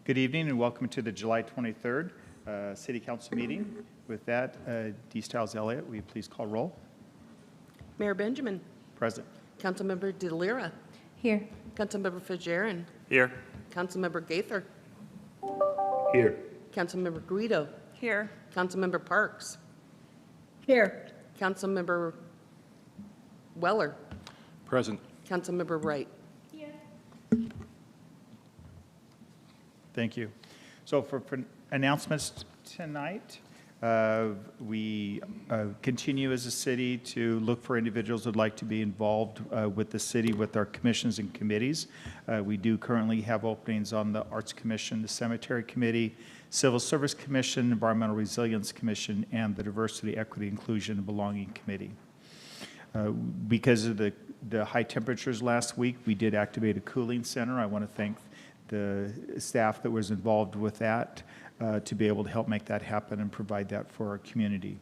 Good evening and welcome to the July 23rd City Council meeting. With that, D. Stiles Elliott, will you please call roll? Mayor Benjamin. Present. Councilmember DeLira. Here. Councilmember Fajarin. Here. Councilmember Gaither. Here. Councilmember Guido. Here. Councilmember Parks. Here. Councilmember Weller. Present. Councilmember Wright. Thank you. So for announcements tonight, we continue as a city to look for individuals who would like to be involved with the city with our commissions and committees. We do currently have openings on the Arts Commission, the Cemetery Committee, Civil Service Commission, Environmental Resilience Commission, and the Diversity, Equity, Inclusion, and Belonging Committee. Because of the high temperatures last week, we did activate a cooling center. I want to thank the staff that was involved with that to be able to help make that happen and provide that for our community.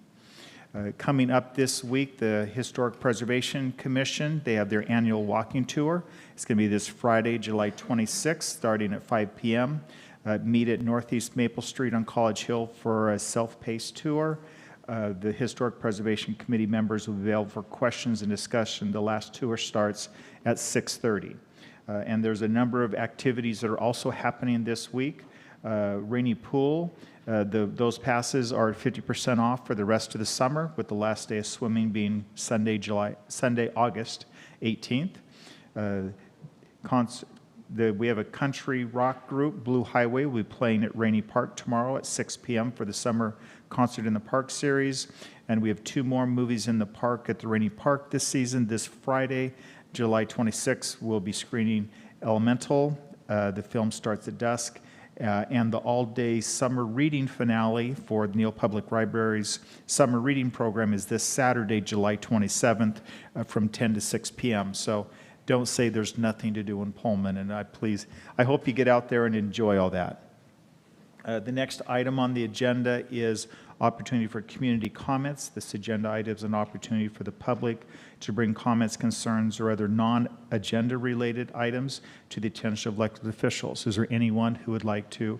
Coming up this week, the Historic Preservation Commission, they have their annual walking tour. It's going to be this Friday, July 26th, starting at 5 p.m. Meet at Northeast Maple Street on College Hill for a self-paced tour. The Historic Preservation Committee members will be available for questions and discussion. The last tour starts at 6:30. And there's a number of activities that are also happening this week. Rainy Pool, those passes are 50% off for the rest of the summer, with the last day of swimming being Sunday, August 18th. We have a country rock group, Blue Highway, will be playing at Rainy Park tomorrow at 6 p.m. for the Summer Concert in the Park series. And we have 2 more movies in the park at the Rainy Park this season. This Friday, July 26th, we'll be screening Elemental. The film starts at dusk. And the all-day summer reading finale for the Neal Public Library's summer reading program is this Saturday, July 27th, from 10 to 6 p.m. So don't say there's nothing to do in Pullman, and I hope you get out there and enjoy all that. The next item on the agenda is opportunity for community comments. This agenda item is an opportunity for the public to bring comments, concerns, or other non-agenda related items to the attention of elected officials. Is there anyone who would like to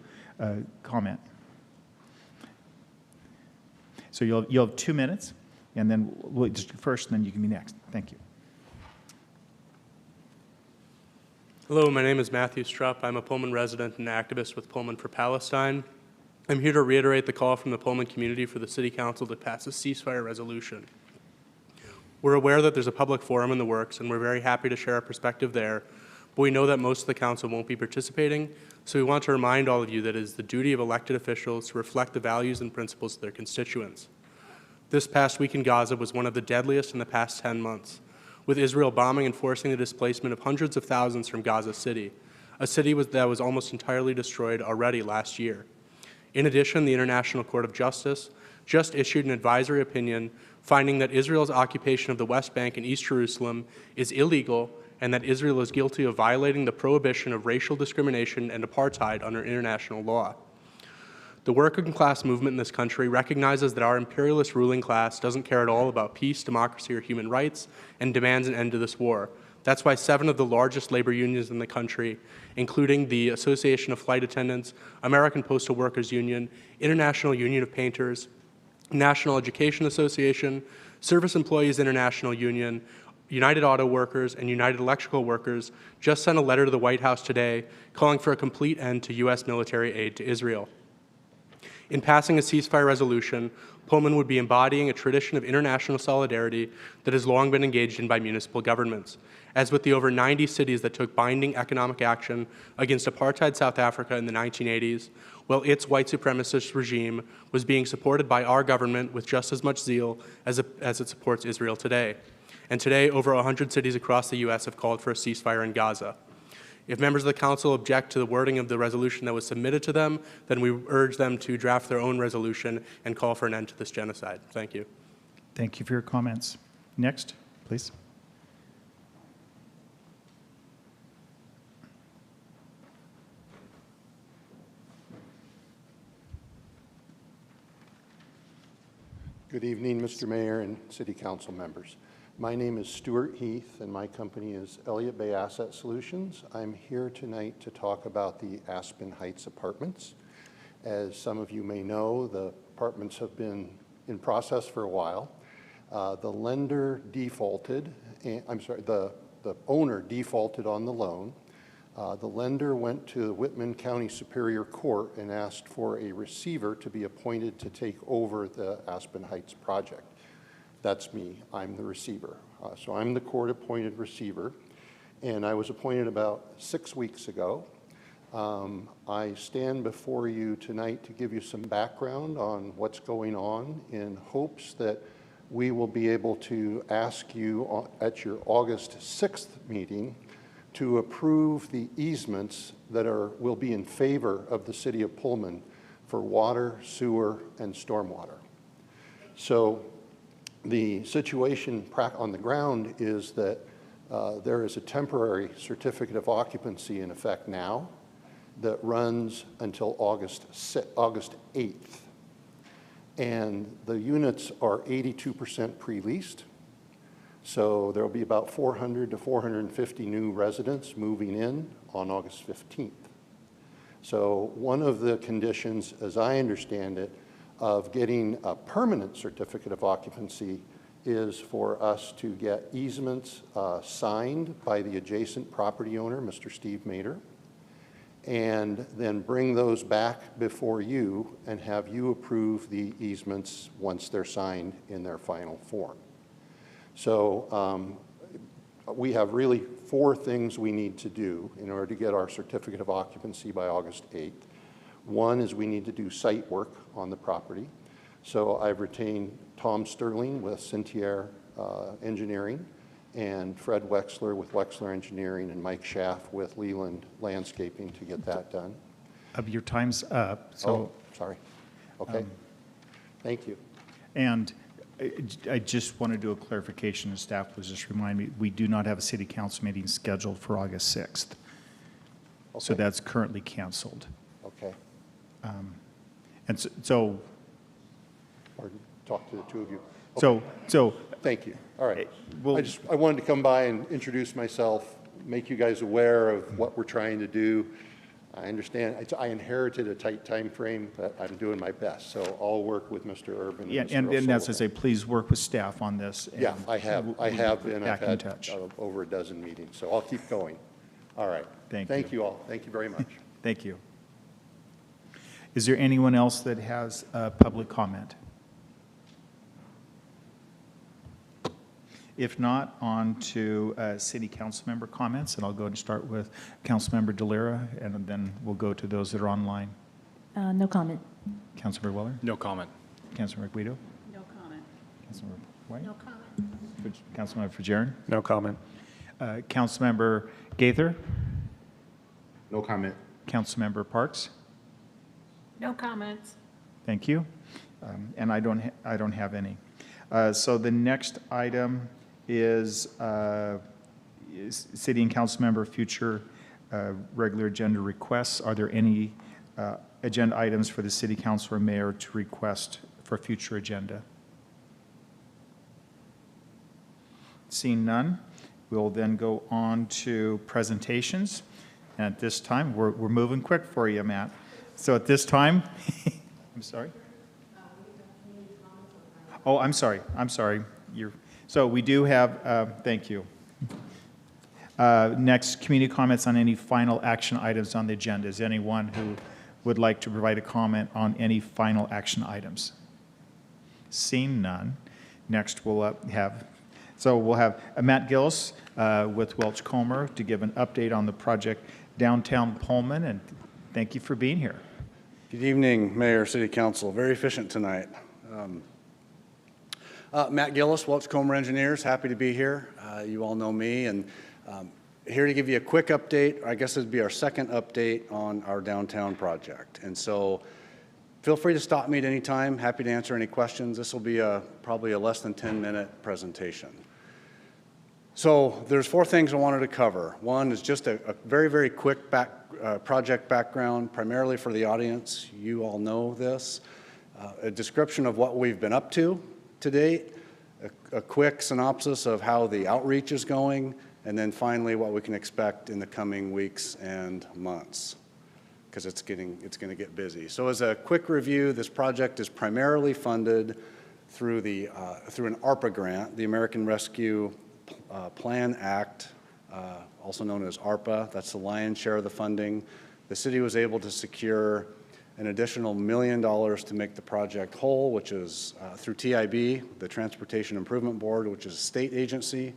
comment? So you'll have 2 minutes, and then we'll just first, and then you can be next. Thank you. Hello, my name is Matthew Strupp. I'm a Pullman resident and activist with Pullman for Palestine. I'm here to reiterate the call from the Pullman community for the City Council to pass a ceasefire resolution. We're aware that there's a public forum in the works, and we're very happy to share our perspective there, but we know that most of the council won't be participating, so we want to remind all of you that it is the duty of elected officials to reflect the values and principles of their constituents. This past week in Gaza was one of the deadliest in the past 10 months, with Israel bombing and forcing the displacement of hundreds of thousands from Gaza City, a city that was almost entirely destroyed already last year. In addition, the International Court of Justice just issued an advisory opinion finding that Israel's occupation of the West Bank and East Jerusalem is illegal and that Israel is guilty of violating the prohibition of racial discrimination and apartheid under international law. The working class movement in this country recognizes that our imperialist ruling class doesn't care at all about peace, democracy, or human rights and demands an end to this war. That's why 7 of the largest labor unions in the country, including the Association of Flight Attendants, American Postal Workers Union, International Union of Painters, National Education Association, Service Employees International Union, United Auto Workers, and United Electrical Workers, just sent a letter to the White House today calling for a complete end to U.S. military aid to Israel. In passing a ceasefire resolution, Pullman would be embodying a tradition of international solidarity that has long been engaged in by municipal governments. As with the over 90 cities that took binding economic action against apartheid South Africa in the 1980s, well, its white supremacist regime was being supported by our government with just as much zeal as it supports Israel today. And today, over 100 cities across the U.S. have called for a ceasefire in Gaza. If members of the council object to the wording of the resolution that was submitted to them, then we urge them to draft their own resolution and call for an end to this genocide. Thank you. Thank you for your comments. Next, please. Good evening, Mr. Mayor and City Council members. My name is Stuart Heath, and my company is Elliott Bay Asset Solutions. I'm here tonight to talk about the Aspen Heights Apartments. As some of you may know, the apartments have been in process for a while. The lender defaulted, the owner defaulted on the loan. The lender went to the Whitman County Superior Court and asked for a receiver to be appointed to take over the Aspen Heights project. That's me. I'm the receiver. So I'm the court-appointed receiver, and I was appointed about 6 weeks ago. I stand before you tonight to give you some background on what's going on in hopes that we will be able to ask you at your August 6th meeting to approve the easements that will be in favor of the city of Pullman for water, sewer, and stormwater. So the situation on the ground is that there is a temporary certificate of occupancy in effect now that runs until August 8th. And the units are 82% pre-leased. So there will be about 400 to 450 new residents moving in on August 15th. So one of the conditions, as I understand it, of getting a permanent certificate of occupancy is for us to get easements signed by the adjacent property owner, Mr. Steve Mader, and then bring those back before you and have you approve the easements once they're signed in their final form. So we have really 4 things we need to do in order to get our certificate of occupancy by August 8th. One is we need to do site work on the property. So I've retained Tom Sterling with Cintier Engineering and Fred Wexler with Wexler Engineering and Mike Schaff with Leland Landscaping to get that done. Your time's up, so. Oh, sorry. Okay. Thank you. And I just want to do a clarification, and staff was just reminding me, we do not have a city council meeting scheduled for August 6th. So Okay. that's currently canceled. Okay. And so, Pardon? Talk to the two of you. so Thank you. All right. Well- I wanted to come by and introduce myself, make you guys aware of what we're trying to do. I understand, I inherited a tight time frame, but I'm doing my best. So I'll work with Mr. Urban and yeah, Mr. and as I O'Sullivan. say, please work with staff on this. and Yeah, I have been. Back I've in had touch. over a dozen meetings, so I'll keep going. All right. Thank you all. Thank you very much. Thank you. Is there anyone else that has public comment? If not, on to city council member comments, and I'll go and start with Councilmember Delira, and then we'll go to those that are online. No comment. Councilmember Weller? No comment. Councilmember Guido? No comment. Councilmember White? No comment. Councilmember Fajarin? No comment. Councilmember Gaither? No comment. Councilmember Parks? No comments. Thank you. And I don't have any. So the next item is city and council member future regular agenda requests. Are there any agenda items for the city council or mayor to request for future agenda? Seeing none, we'll then go on to presentations. And at this time, we're moving quick for you, Matt. So at this time, I'm sorry. Oh, I'm sorry. So we do have, thank you. Next, community comments on any final action items on the agenda. Is anyone who would like to provide a comment on any final action items? Seeing none. Next, we'll have Matt Gillis with Welch Comer to give an update on the project downtown Pullman, and thank you for being here. Good evening, Mayor, City Council. Very efficient tonight. Matt Gillis, Welch Comer Engineers, happy to be here. You all know me, and here to give you a quick update. I guess it'd be our second update on our downtown project. And so feel free to stop me at any time. Happy to answer any questions. This will be probably a less than 10-minute presentation. So there's 4 things I wanted to cover. One is just a very, very quick project background, primarily for the audience. You all know this. A description of what we've been up to date, a quick synopsis of how the outreach is going, and then finally what we can expect in the coming weeks and months, because it's going to get busy. So as a quick review, this project is primarily funded through an ARPA grant, the American Rescue Plan Act, also known as ARPA. That's the lion's share of the funding. The city was able to secure an additional $1 million to make the project whole, which is through TIB, the Transportation Improvement Board, which is a state agency,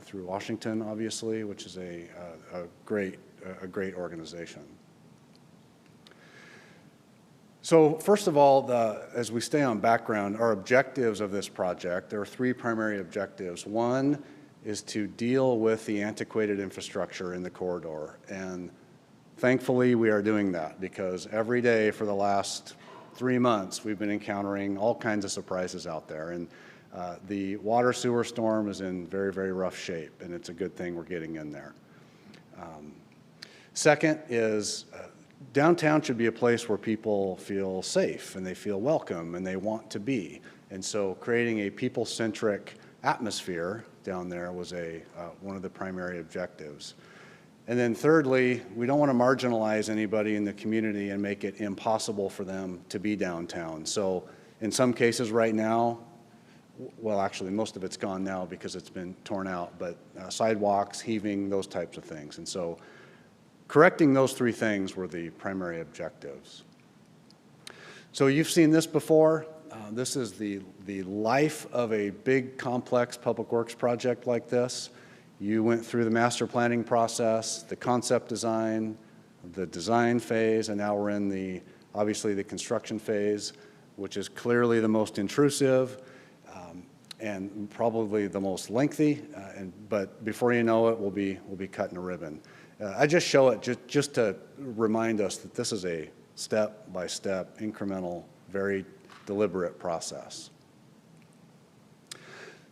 through Washington, obviously, which is a great organization. So first of all, as we stay on background, our objectives of this project, there are three primary objectives. One is to deal with the antiquated infrastructure in the corridor, and thankfully, we are doing that because every day for the last 3 months, we've been encountering all kinds of surprises out there. And the water sewer storm is in very, very rough shape, and it's a good thing we're getting in there. Second is downtown should be a place where people feel safe and they feel welcome and they want to be. And so creating a people-centric atmosphere down there was one of the primary objectives. And then thirdly, we don't want to marginalize anybody in the community and make it impossible for them to be downtown. So in some cases right now, well, actually most of it's gone now because it's been torn out, but sidewalks, heaving, those types of things. And so correcting those three things were the primary objectives. So you've seen this before. This is the life of a big, complex public works project like this. You went through the master planning process, the concept design, the design phase, and now we're in obviously the construction phase, which is clearly the most intrusive and probably the most lengthy. But before you know it, we'll be cutting a ribbon. I just show it just to remind us that this is a step-by-step, incremental, very deliberate process.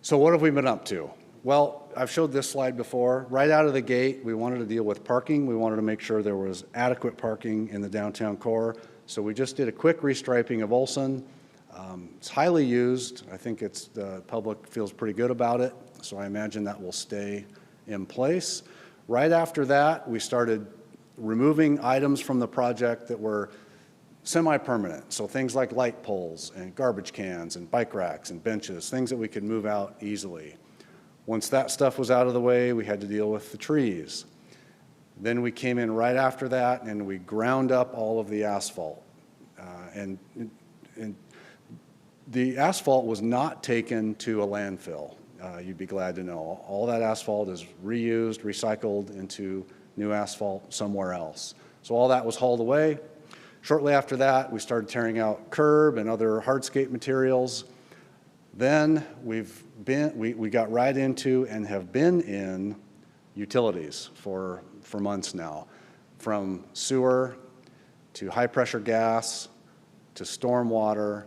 So what have we been up to? Well, I've showed this slide before. Right out of the gate, we wanted to deal with parking. We wanted to make sure there was adequate parking in the downtown core. So we just did a quick restriping of Olson. It's highly used. I think the public feels pretty good about it. So I imagine that will stay in place. Right after that, we started removing items from the project that were semi-permanent. So things like light poles and garbage cans and bike racks and benches, things that we could move out easily. Once that stuff was out of the way, we had to deal with the trees. Then we came in right after that and we ground up all of the asphalt. And the asphalt was not taken to a landfill. You'd be glad to know. All that asphalt is reused, recycled into new asphalt somewhere else. So all that was hauled away. Shortly after that, we started tearing out curb and other hardscape materials. Then we got right into and have been in utilities for months now, from sewer to high-pressure gas to stormwater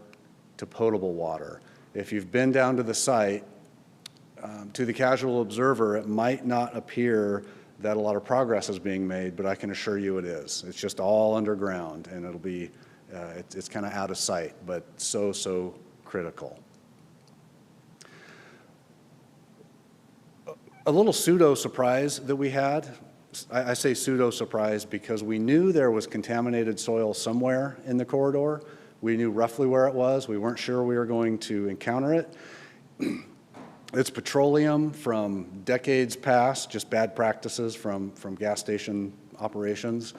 to potable water. If you've been down to the site, to the casual observer, it might not appear that a lot of progress is being made, but I can assure you it is. It's just all underground, and it'll be, it's kind of out of sight, but so critical. A little pseudo surprise that we had, I say pseudo surprise because we knew there was contaminated soil somewhere in the corridor. We knew roughly where it was. We weren't sure we were going to encounter it. It's petroleum from decades past, just bad practices from gas station operations.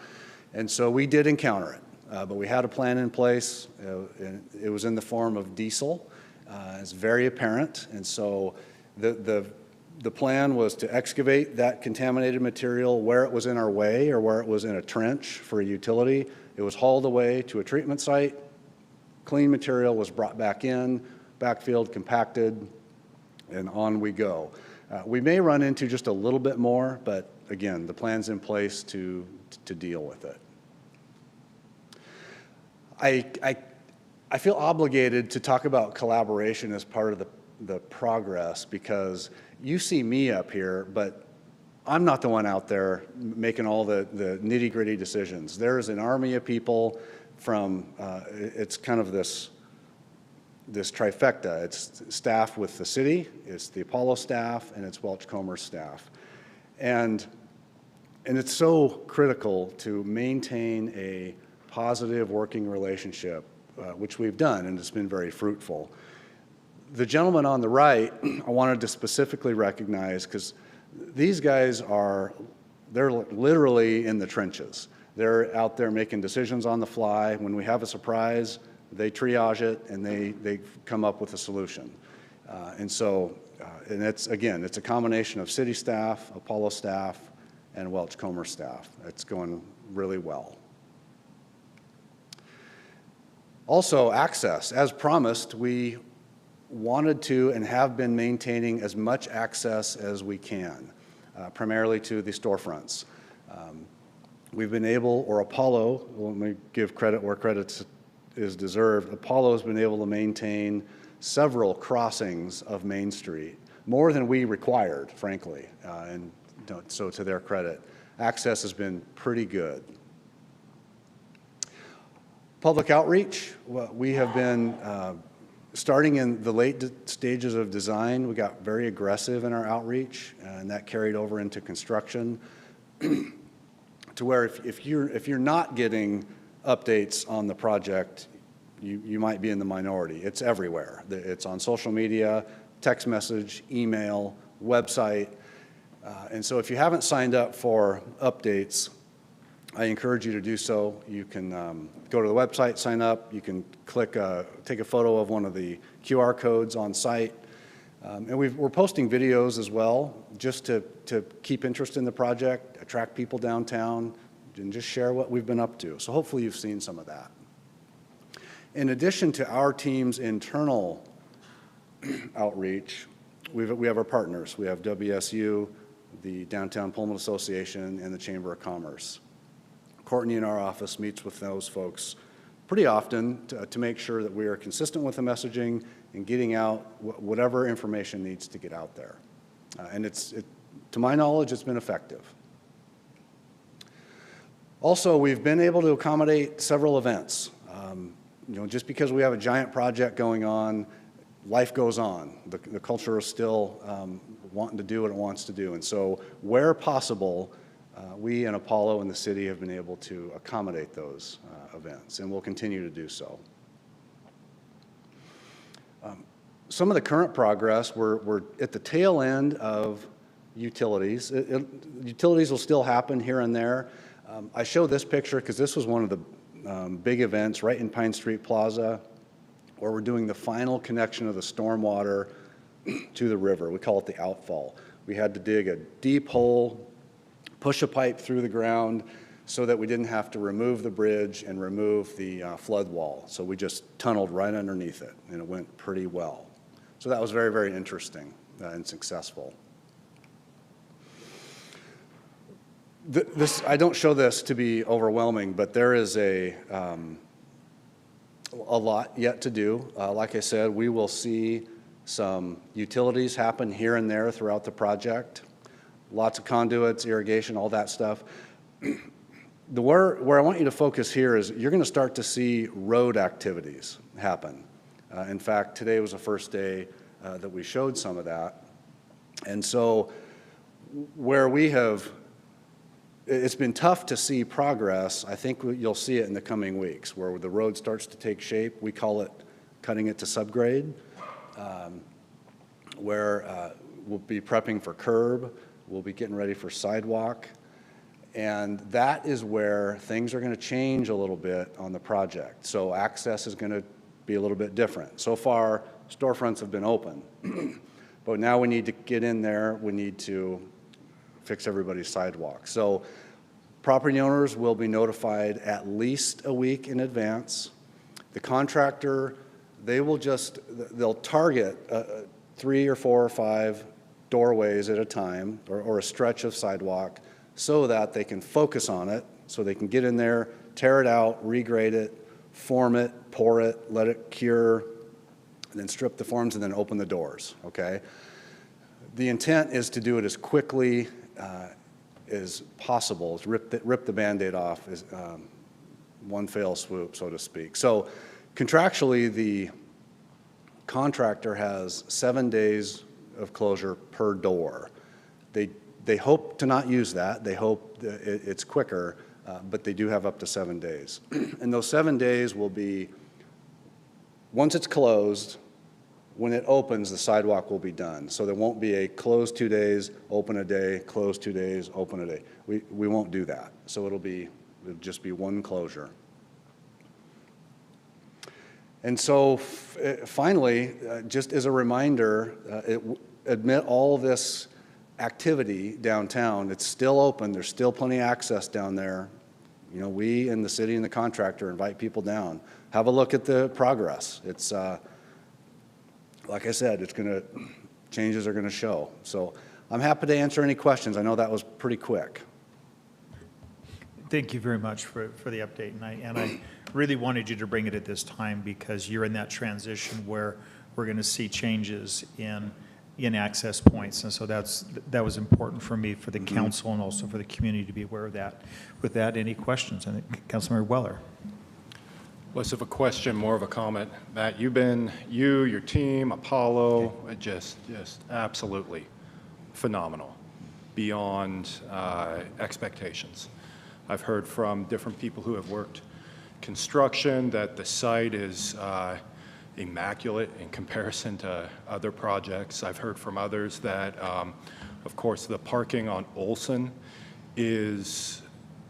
And so we did encounter it, but we had a plan in place. It was in the form of diesel. It's very apparent. And so the plan was to excavate that contaminated material where it was in our way or where it was in a trench for a utility. It was hauled away to a treatment site. Clean material was brought back in, backfilled, compacted, and on we go. We may run into just a little bit more, but again, the plan's in place to deal with it. I feel obligated to talk about collaboration as part of the progress because you see me up here, but I'm not the one out there making all the nitty-gritty decisions. There's an army of people from, it's kind of this this trifecta. It's staff with the city, it's the Apollo staff, and it's Welch Comer's staff. And it's so critical to maintain a positive working relationship, which we've done, and it's been very fruitful. The gentleman on the right, I wanted to specifically recognize, because these guys they're literally in the trenches. They're out there making decisions on the fly. When we have a surprise, they triage it and they come up with a solution. And it's a combination of city staff, Apollo staff, and Welch Comer staff. It's going really well. Also, access. As promised, we wanted to and have been maintaining as much access as we can, primarily to the storefronts. We've been able, or Apollo, let me give credit where credit is deserved, Apollo has been able to maintain several crossings of Main Street, more than we required, frankly, and so to their credit. Access has been pretty good. Public outreach, well, we have been starting in the late stages of design. We got very aggressive in our outreach, and that carried over into construction to where if you're not getting updates on the project, you might be in the minority. It's everywhere. It's on social media, text message, email, website. And so if you haven't signed up for updates, I encourage you to do so. You can go to the website, sign up. You can take a photo of one of the QR codes on site. And we're posting videos as well, just to keep interest in the project, attract people downtown, and just share what we've been up to. So hopefully you've seen some of that. In addition to our team's internal outreach, we have our partners. We have WSU, the Downtown Pullman Association, and the Chamber of Commerce. Courtney in our office meets with those folks pretty often to make sure that we are consistent with the messaging and getting out whatever information needs to get out there. And to my knowledge, it's been effective. Also, we've been able to accommodate several events. Just because we have a giant project going on, life goes on. The culture is still wanting to do what it wants to do. And so where possible, we and Apollo and the city have been able to accommodate those events, and we'll continue to do so. Some of the current progress, we're at the tail end of utilities. Utilities will still happen here and there. I show this picture because this was one of the big events right in Pine Street Plaza, where we're doing the final connection of the stormwater to the river. We call it the outfall. We had to dig a deep hole, push a pipe through the ground so that we didn't have to remove the bridge and remove the flood wall. So we just tunneled right underneath it, and it went pretty well. So that was very, very interesting and successful. I don't show this to be overwhelming, but there is a lot yet to do. Like I said, we will see some utilities happen here and there throughout the project. Lots of conduits, irrigation, all that stuff. Where I want you to focus here is you're going to start to see road activities happen. In fact, today was the first day that we showed some of that. And so where it's been tough to see progress, I think you'll see it in the coming weeks, where the road starts to take shape. We call it cutting it to subgrade, where we'll be prepping for curb, we'll be getting ready for sidewalk, and that is where things are going to change a little bit on the project. So access is going to be a little bit different. So far, storefronts have been open, but now we need to get in there, we need to fix everybody's sidewalk. So property owners will be notified at least a week in advance. The contractor, they'll target 3 or 4 or 5 doorways at a time, or a stretch of sidewalk, so that they can focus on it, so they can get in there, tear it out, regrade it, form it, pour it, let it cure, and then strip the forms and then open the doors, okay? The intent is to do it as quickly as possible, is rip the Band-Aid off, as one fell swoop, so to speak. So contractually, Contractor has 7 days of closure per door. They hope to not use that. They hope that it's quicker, but they do have up to 7 days. And those 7 days will be, once it's closed, when it opens, the sidewalk will be done. So there won't be a close 2 days, open a day, close 2 days, open a day. We won't do that. So it'll just be one closure. And so finally, just as a reminder, admit all this activity downtown, it's still open, there's still plenty of access down there. You know, we and the city and the contractor invite people down. Have a look at the progress. It's, like I said, changes are gonna show. So I'm happy to answer any questions. I know that was pretty quick. Thank you very much for the update, and I really wanted you to bring it at this time because you're in that transition where we're going to see changes in access points, and so that was important for me, for the council, and also for the community to be aware of that. With that, any questions? I think Councilmember Weller. Less of a question, more of a comment. Matt, your team, Apollo, just absolutely phenomenal, beyond expectations. I've heard from different people who have worked construction that the site is immaculate in comparison to other projects. I've heard from others that, of course, the parking on Olson is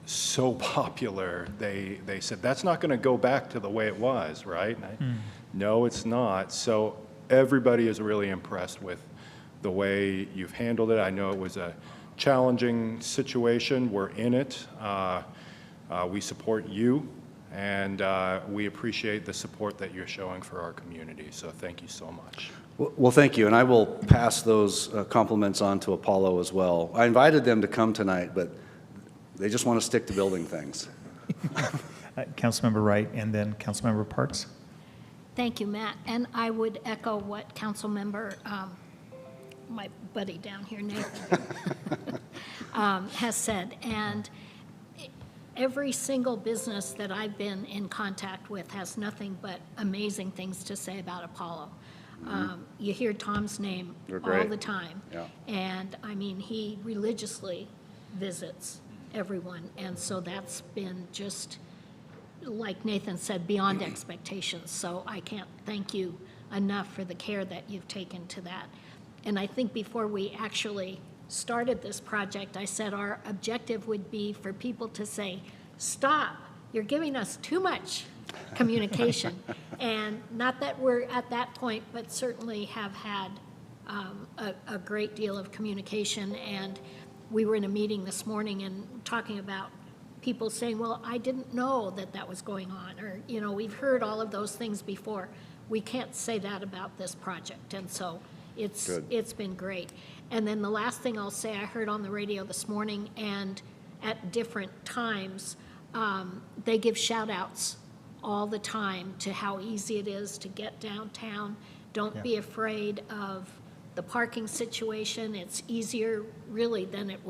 so popular. They said, that's not going to go back to the way it was, right? No, it's not. So everybody is really impressed with the way you've handled it. I know it was a challenging situation. We're in it. We support you, and we appreciate the support that you're showing for our community. So thank you so much. Well, thank you, and I will pass those compliments on to Apollo as well. I invited them to come tonight, but they just want to stick to building things. Councilmember Wright, and then Councilmember Parks. Thank you, Matt. And I would echo what Councilmember, my buddy down here, Nathan, has said. And every single business that I've been in contact with has nothing but amazing things to say about Apollo. You hear Tom's name all the time. Yeah. And I mean, he religiously visits everyone. And so that's been just, like Nathan said, beyond expectations. So I can't thank you enough for the care that you've taken to that. And I think before we actually started this project, I said our objective would be for people to say, stop, you're giving us too much communication. And not that we're at that point, but certainly have had a great deal of communication. And we were in a meeting this morning and talking about people saying, well, I didn't know that that was going on, or, you know, we've heard all of those things before. We can't say that about this project, and so it's been great. And then the last thing I'll say, I heard on the radio this morning, and at different times, they give shout outs all the time to how easy it is to get downtown. Don't be afraid of the parking situation. It's easier really than it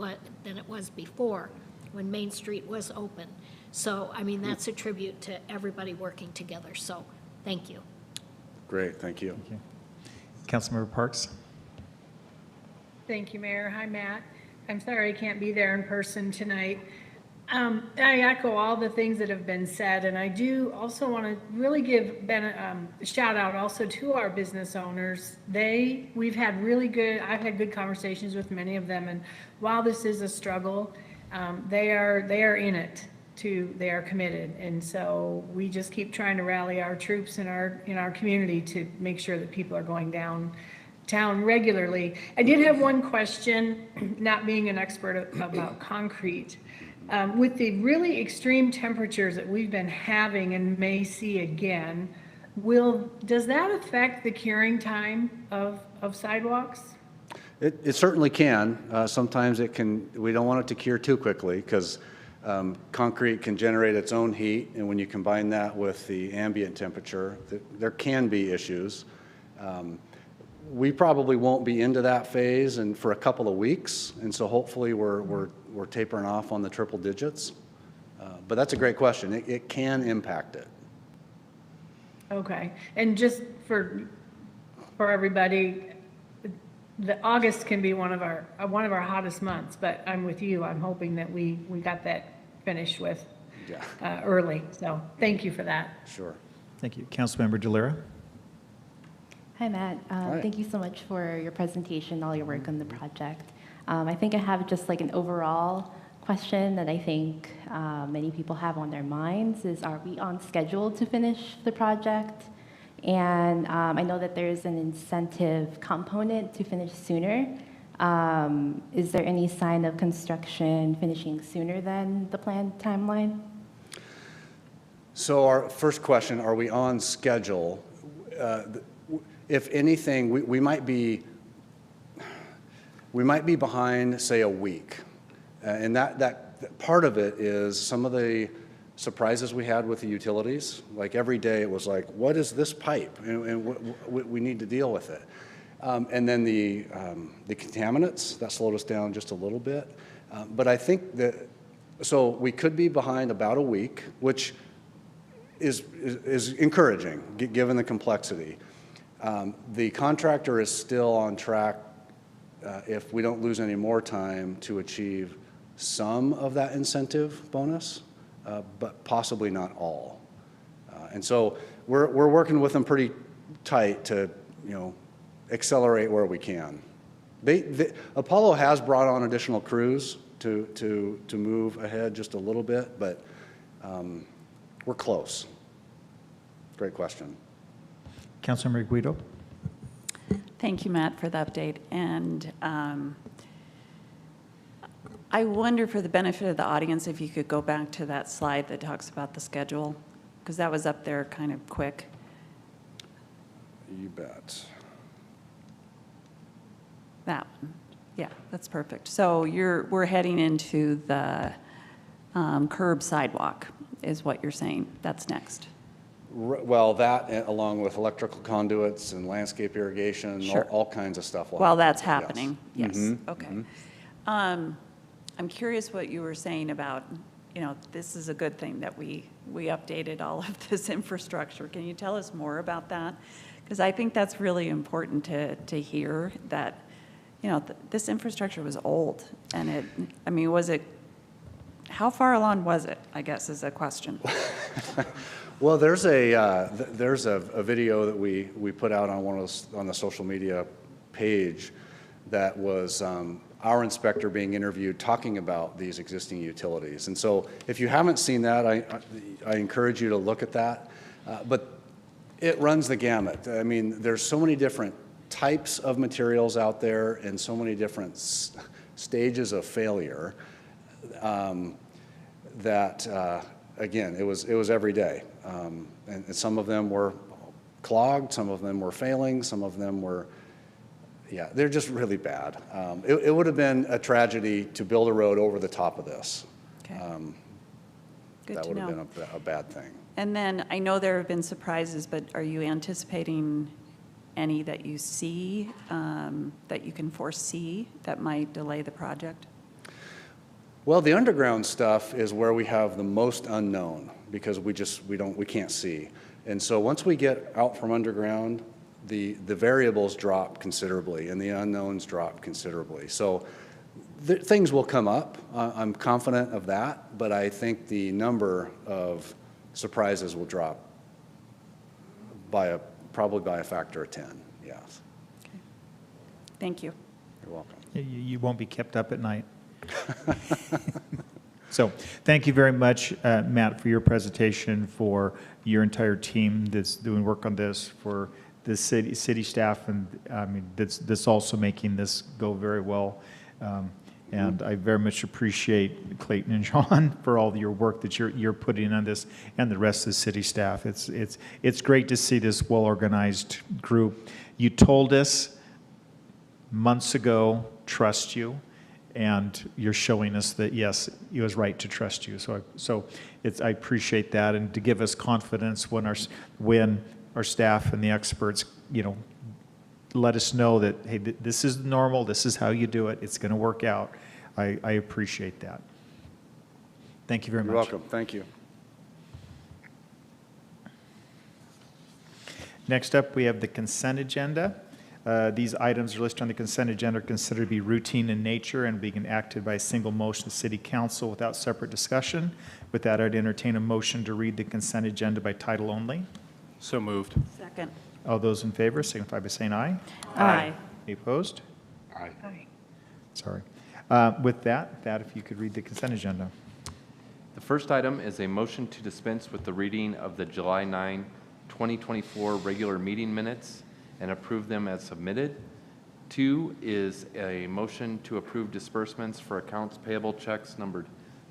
was before, when Main Street was open. So, I mean, that's a tribute to everybody working together. So, thank you. Great, thank you. Thank you. Councilmember Parks. Thank you, Mayor. Hi, Matt. I'm sorry I can't be there in person tonight. I echo all the things that have been said, and I do also want to really give a shout out also to our business owners. I've had good conversations with many of them, and while this is a struggle, they are in it too. They are committed, and so we just keep trying to rally our troops in our community to make sure that people are going downtown regularly. I did have one question, not being an expert about concrete. With the really extreme temperatures that we've been having and may see again, does that affect the curing time of sidewalks? It certainly can. Sometimes it can. We don't want it to cure too quickly because concrete can generate its own heat, and when you combine that with the ambient temperature, there can be issues. We probably won't be into that phase and for a couple of weeks, and so hopefully we're tapering off on the triple digits. But that's a great question. It can impact it. Okay, and just for everybody. The August can be one of our hottest months, but I'm with you. I'm hoping that we got that finished with early. So thank you for that. Sure. Thank you. Councilmember Delira? Hi, Matt. Hi. Thank you so much for your presentation, all your work on the project. I think I have just like an overall question that I think many people have on their minds is, are we on schedule to finish the project? And I know that there's an incentive component to finish sooner. Is there any sign of construction finishing sooner than the planned timeline? So our first question, are we on schedule? If anything, we might be behind, say, a week. And that part of it is some of the surprises we had with the utilities. Like every day it was like, what is this pipe? And we need to deal with it. And then the contaminants, that slowed us down just a little bit. But I think that, so we could be behind about a week, which is encouraging, given the complexity. The contractor is still on track, if we don't lose any more time, to achieve some of that incentive bonus, but possibly not all. And so we're working with them pretty tight to, accelerate where we can. Apollo has brought on additional crews to move ahead just a little bit, but we're close. Great question. Councilmember Guido? Thank you, Matt, for the update. And I wonder, for the benefit of the audience, if you could go back to that slide that talks about the schedule, because that was up there kind of quick. You bet. That one. Yeah, that's perfect. So we're heading into the curb sidewalk, is what you're saying. That's next. Well, that along with electrical conduits and landscape irrigation, Sure. all kinds of stuff. Well, that's Yes. happening. Yes. Mhm, Okay. mhm. I'm curious what you were saying about, this is a good thing that we updated all of this infrastructure. Can you tell us more about that? Because I think that's really important to hear that, this infrastructure was old. And how far along was it, I guess, is a question. Well, there's a video that we put out on the social media page that was our inspector being interviewed talking about these existing utilities. And so if you haven't seen that, I encourage you to look at that. But it runs the gamut. I mean, there's so many different types of materials out there and so many different stages of failure that, again, it was every day. And some of them were clogged, some of them were failing, some of them were, they're just really bad. It would have been a tragedy to build a road over the top of this. Okay. Good That to would have know. been a bad thing. And then I know there have been surprises, but are you anticipating any that you see, that you can foresee that might delay the project? Well, the underground stuff is where we have the most unknown because we can't see. And so once we get out from underground, the variables drop considerably and the unknowns drop considerably. So things will come up. I'm confident of that, but I think the number of surprises will drop probably by a factor of 10, yes. Okay. Thank you. You're welcome. You won't be kept up at night. So thank you very much, Matt, for your presentation, for your entire team that's doing work on this, for the city staff, and that's also making this go very well. And I very much appreciate Clayton and John for all your work that you're putting on this, and the rest of the city staff. It's great to see this well-organized group. You told us months ago, trust you, and you're showing us that, yes, it was right to trust you. So I appreciate that, and to give us confidence when our staff and the experts, let us know that, hey, this is normal, this is how you do it, it's going to work out. I appreciate that. Thank you very much. You're welcome. Thank you. Next up, we have the consent agenda. These items are listed on the consent agenda are considered to be routine in nature and being acted by a single motion of City Council without separate discussion. With that, I'd entertain a motion to read the consent agenda by title only. So moved. Second. All those in favor signify by saying aye. Aye. Any opposed? Aye. Sorry. With that, if you could read the consent agenda. The first item is a motion to dispense with the reading of the July 9, 2024 regular meeting minutes and approve them as submitted. 2 is a motion to approve disbursements for accounts payable checks numbered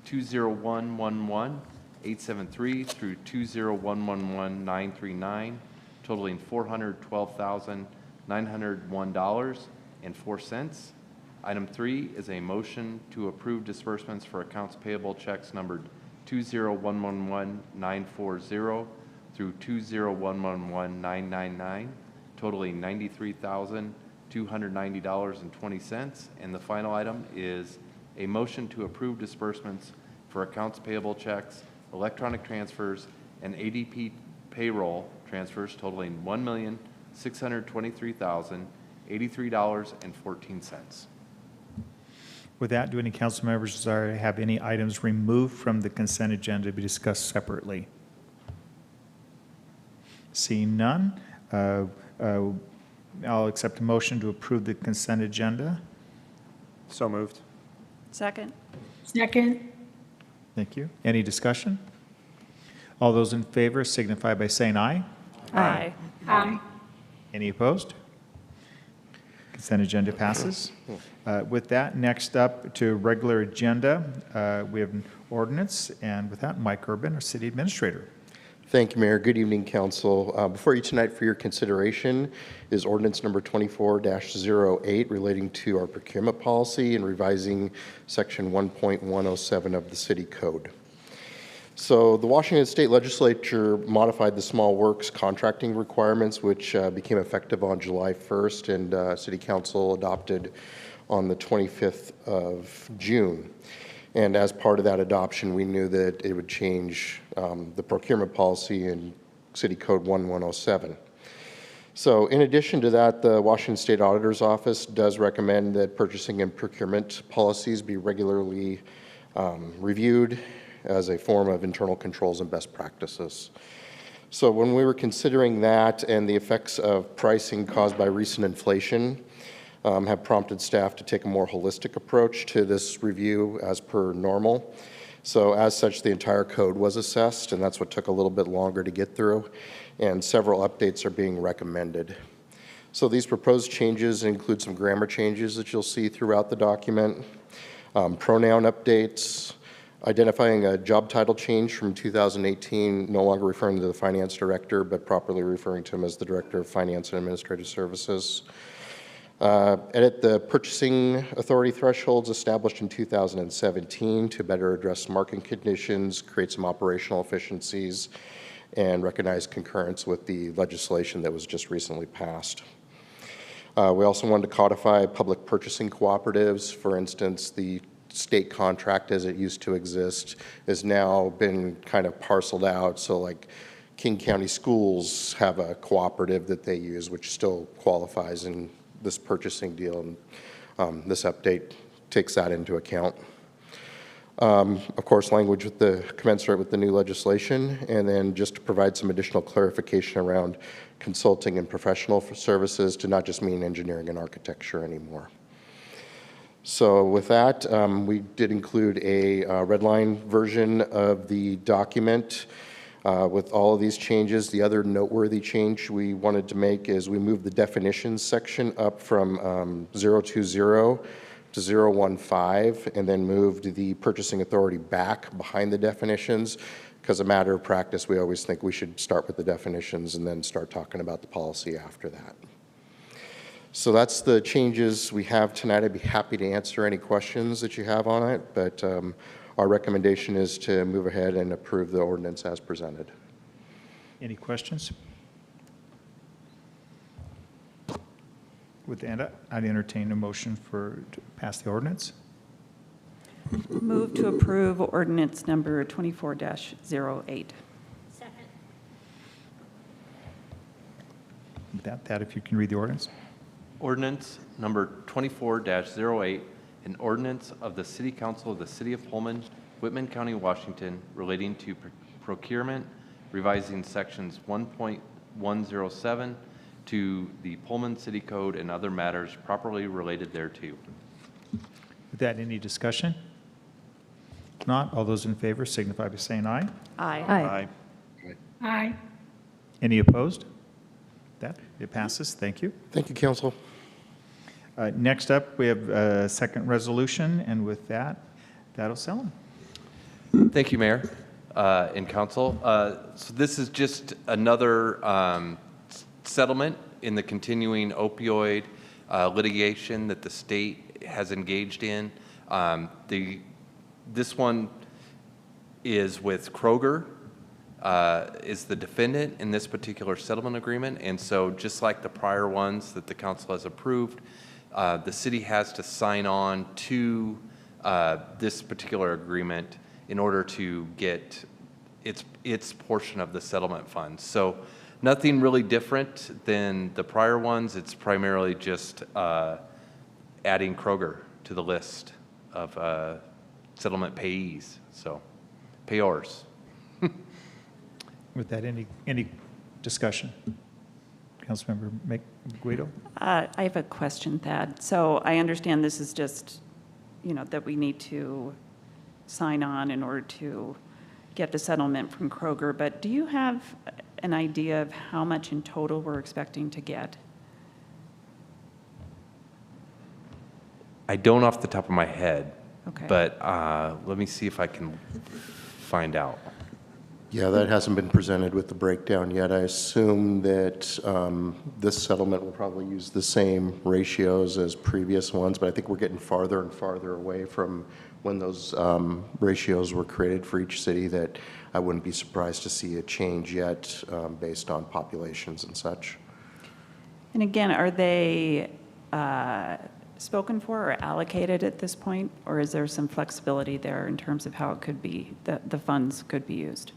20111-873 through 20111-939, totaling $412,901.04. Item 3 is a motion to approve disbursements for accounts payable checks numbered 20111-940 through 20111-999, totaling $93,290.20. And the final item is a motion to approve disbursements for accounts payable checks, electronic transfers, and ADP payroll transfers totaling $1,623,083.14. With that, do any council members desire to have any items removed from the consent agenda to be discussed separately? Seeing none, I'll accept a motion to approve the consent agenda. So moved. Second. Second. Thank you. Any discussion? All those in favor signify by saying aye. Aye. Aye. Any opposed? Consent agenda passes. With that, next up to regular agenda, we have an ordinance, and with that, Mike Urban, our city administrator. Thank you, Mayor. Good evening, council. Before you tonight for your consideration is ordinance number 24-08 relating to our procurement policy and revising section 1.107 of the city code. So the Washington State Legislature modified the small works contracting requirements, which became effective on July 1st, and City Council adopted on the 25th of June. And as part of that adoption, we knew that it would change the procurement policy in City Code 1107. So in addition to that, the Washington State Auditor's Office does recommend that purchasing and procurement policies be regularly reviewed as a form of internal controls and best practices. So when we were considering that and the effects of pricing caused by recent inflation, have prompted staff to take a more holistic approach to this review as per normal. So as such, the entire code was assessed, and that's what took a little bit longer to get through, and several updates are being recommended. So these proposed changes include some grammar changes that you'll see throughout the document, pronoun updates, identifying a job title change from 2018, no longer referring to the finance director, but properly referring to him as the Director of Finance and Administrative Services. Edit the purchasing authority thresholds established in 2017 to better address market conditions, create some operational efficiencies, and recognize concurrence with the legislation that was just recently passed. We also wanted to codify public purchasing cooperatives. For instance, the state contract as it used to exist has now been kind of parceled out. So like King County Schools have a cooperative that they use, which still qualifies in this purchasing deal, and this update takes that into account. Of course, language with the commensurate with the new legislation, and then just to provide some additional clarification around consulting and professional services to not just mean engineering and architecture anymore. So with that, we did include a red line version of the document with all of these changes. The other noteworthy change we wanted to make is we moved the definitions section up from 020 to 015, and then moved the purchasing authority back behind the definitions, because a matter of practice, we always think we should start with the definitions and then start talking about the policy after that. So that's the changes we have tonight. I'd be happy to answer any questions that you have on it, but our recommendation is to move ahead and approve the ordinance as presented. Any questions? With that, I'd entertain a motion to pass the ordinance. Move to approve ordinance number 24-08. Second. With that, if you can read the ordinance. Ordinance number 24-08, an ordinance of the City Council of the City of Pullman, Whitman County, Washington, relating to procurement, revising sections 1.107 to the Pullman City Code and other matters properly related thereto. With that, any discussion? If not, all those in favor signify by saying aye. Aye. Aye. Any opposed? That, it passes. Thank you. Thank you, council. Next up, we have a second resolution, and with that, that'll sell them. Thank you, Mayor and Council. So this is just another settlement in the continuing opioid litigation that the state has engaged in. This one is with Kroger, is the defendant in this particular settlement agreement. And so just like the prior ones that the council has approved, the city has to sign on to this particular agreement in order to get its portion of the settlement funds. So nothing really different than the prior ones. It's primarily just adding Kroger to the list of settlement payees, so payors. With that, any discussion? Councilmember Guido? I have a question, Thad. So I understand this is just, that we need to sign on in order to get the settlement from Kroger, but do you have an idea of how much in total we're expecting to get? I don't off the top of my head, Okay. but let me see if I can find out. Yeah, that hasn't been presented with the breakdown yet. I assume that this settlement will probably use the same ratios as previous ones, but I think we're getting farther and farther away from when those ratios were created for each city, that I wouldn't be surprised to see a change yet based on populations and such. And again, are they spoken for or allocated at this point? Or is there some flexibility there in terms of how it could be, the funds could be used?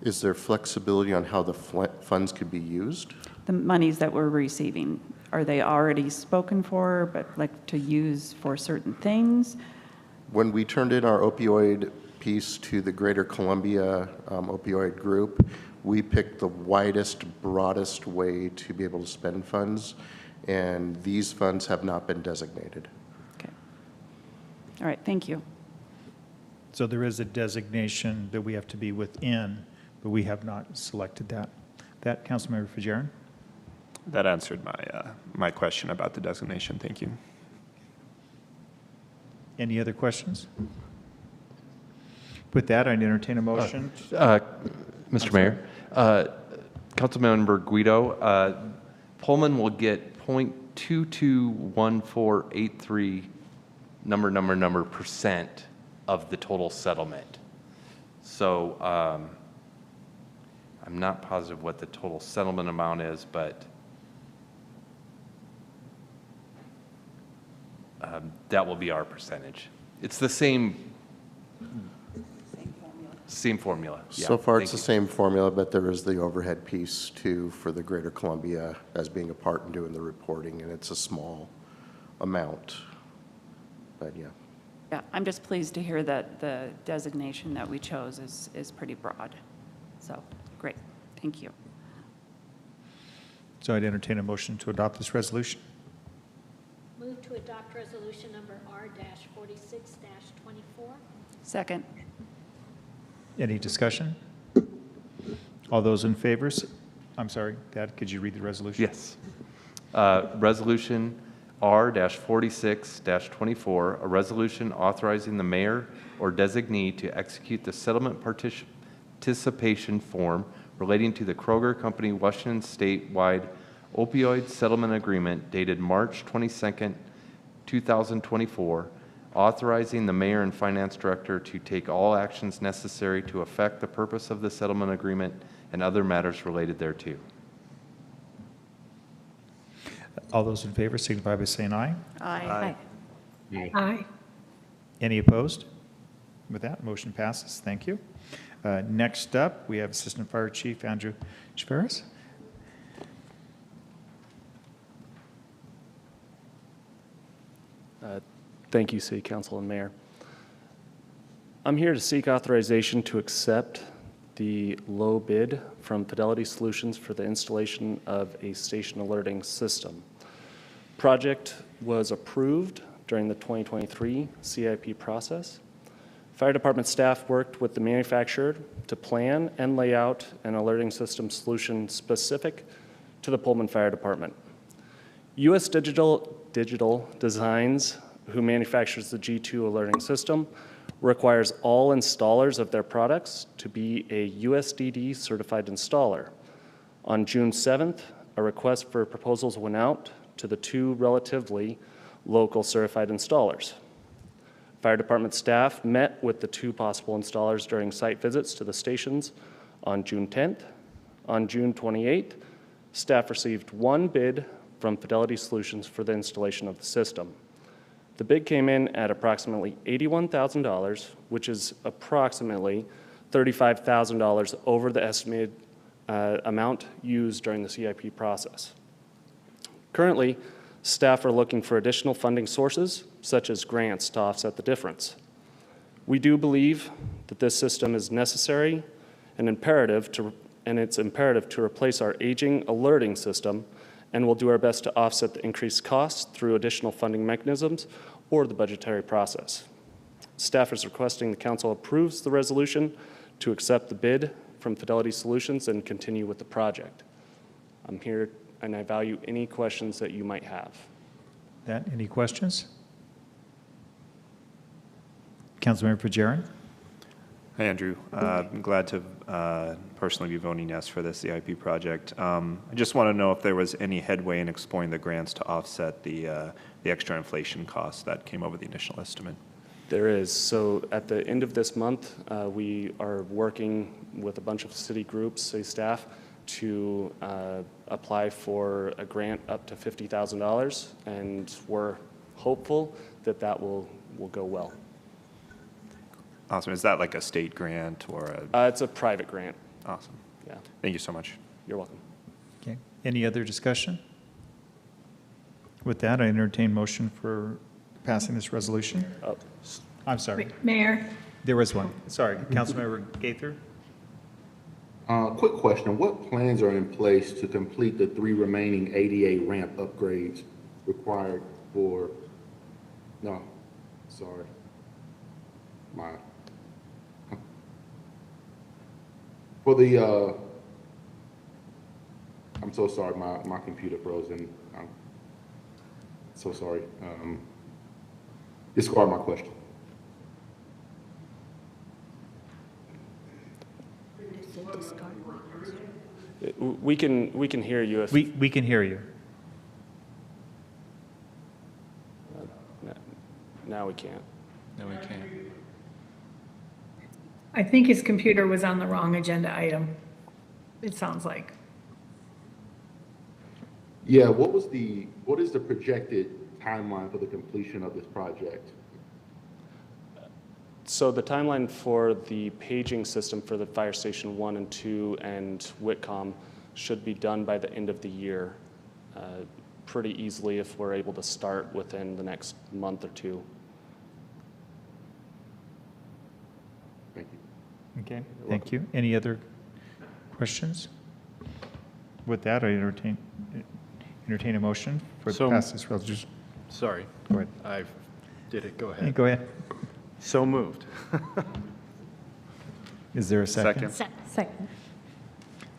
Is there flexibility on how the funds could be used? The monies that we're receiving, are they already spoken for, but like to use for certain things? When we turned in our opioid piece to the Greater Columbia opioid group, we picked the widest, broadest way to be able to spend funds, and these funds have not been designated. Okay. All right, thank you. So there is a designation that we have to be within, but we have not selected that. That, Councilmember Fajarin? That answered my question about the designation. Thank you. Any other questions? With that, I'd entertain a motion. Mr. Mayor, Councilmember Guido, Pullman will get 0.221483 number percent of the total settlement. So I'm not positive what the total settlement amount is, but that will be our percentage. It's the same formula. Yeah, So far, it's thank the same formula, but there is the overhead piece too for the Greater Columbia as being a part in doing the reporting, and it's a small amount. But yeah. Yeah, I'm just pleased to hear that the designation that we chose is pretty broad. So, great, thank you. So I'd entertain a motion to adopt this resolution. Move to adopt resolution number R-46-24. Second. Any discussion? All those in favor? I'm sorry, Dad, could you read the resolution? Yes. Resolution R-46-24, a resolution authorizing the mayor or designee to execute the settlement participation form relating to the Kroger Company Washington statewide opioid settlement agreement dated March 22nd, 2024, authorizing the mayor and finance director to take all actions necessary to effect the purpose of the settlement agreement and other matters related thereto. All those in favor signify by saying aye. Aye. Aye. Any opposed? With that, motion passes. Thank you. Next up, we have Assistant Fire Chief Andrew Chaveras. Thank you, City Council and Mayor. I'm here to seek authorization to accept the low bid from Fidelity Solutions for the installation of a station alerting system. Project was approved during the 2023 CIP process. Fire department staff worked with the manufacturer to plan and lay out an alerting system solution specific to the Pullman Fire Department. US Digital Designs, who manufactures the G2 alerting system, requires all installers of their products to be a USDD certified installer. On June 7th, a request for proposals went out to the two relatively local certified installers. Fire department staff met with the two possible installers during site visits to the stations on June 10th. On June 28th, staff received one bid from Fidelity Solutions for the installation of the system. The bid came in at approximately $81,000, which is approximately $35,000 over the estimated amount used during the CIP process. Currently, staff are looking for additional funding sources, such as grants, to offset the difference. We do believe that this system is necessary and it's imperative to replace our aging alerting system, and we'll do our best to offset the increased costs through additional funding mechanisms or the budgetary process. Staff is requesting the council approves the resolution to accept the bid from Fidelity Solutions and continue with the project. I'm here and I value any questions that you might have. Any questions? Councilmember Pajeron? Hi, Andrew. I'm glad to personally be voting yes for this CIP project. I just want to know if there was any headway in exploring the grants to offset the extra inflation costs that came over the initial estimate. There is. So at the end of this month, we are working with a bunch of city groups, city staff, to apply for a grant up to $50,000, and we're hopeful that that will go well. Awesome. Is that like a state grant or a? It's a private grant. Awesome. Yeah. Thank you so much. You're welcome. Okay. Any other discussion? With that, I entertain motion for passing this resolution. Oh. I'm sorry. Mayor, There was one. Sorry. Councilmember Gaither? Quick question. What plans are in place to complete the 3 remaining ADA ramp upgrades required for, no, sorry. For the, I'm so sorry, my computer froze and I'm so sorry. Discard my question. We can hear you if. We can hear you. Now we can't. No, we can't. I think his computer was on the wrong agenda item, it sounds like. Yeah, what is the projected timeline for the completion of this project? So the timeline for the paging system for the Fire Station 1 and 2 and Whitcomb should be done by the end of the year, pretty easily if we're able to start within the next month or two. Thank you. Okay. Thank you. Any other questions? With that, I entertain a motion for So- pass this resolution. Sorry. Go ahead. I did it. Go Hey, ahead. go ahead. So moved. Is there a second? Second.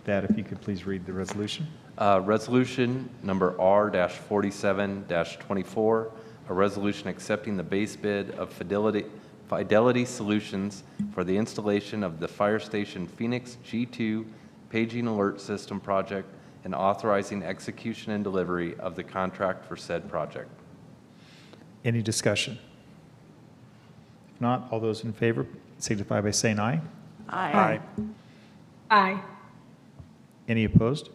That, if you could please read the resolution. Resolution number R-47-24, a resolution accepting the base bid of Fidelity Solutions for the installation of the Fire Station Phoenix G2 paging alert system project and authorizing execution and delivery of the contract for said project. Any discussion? If not, all those in favor signify by saying aye. Aye. Aye. Any opposed?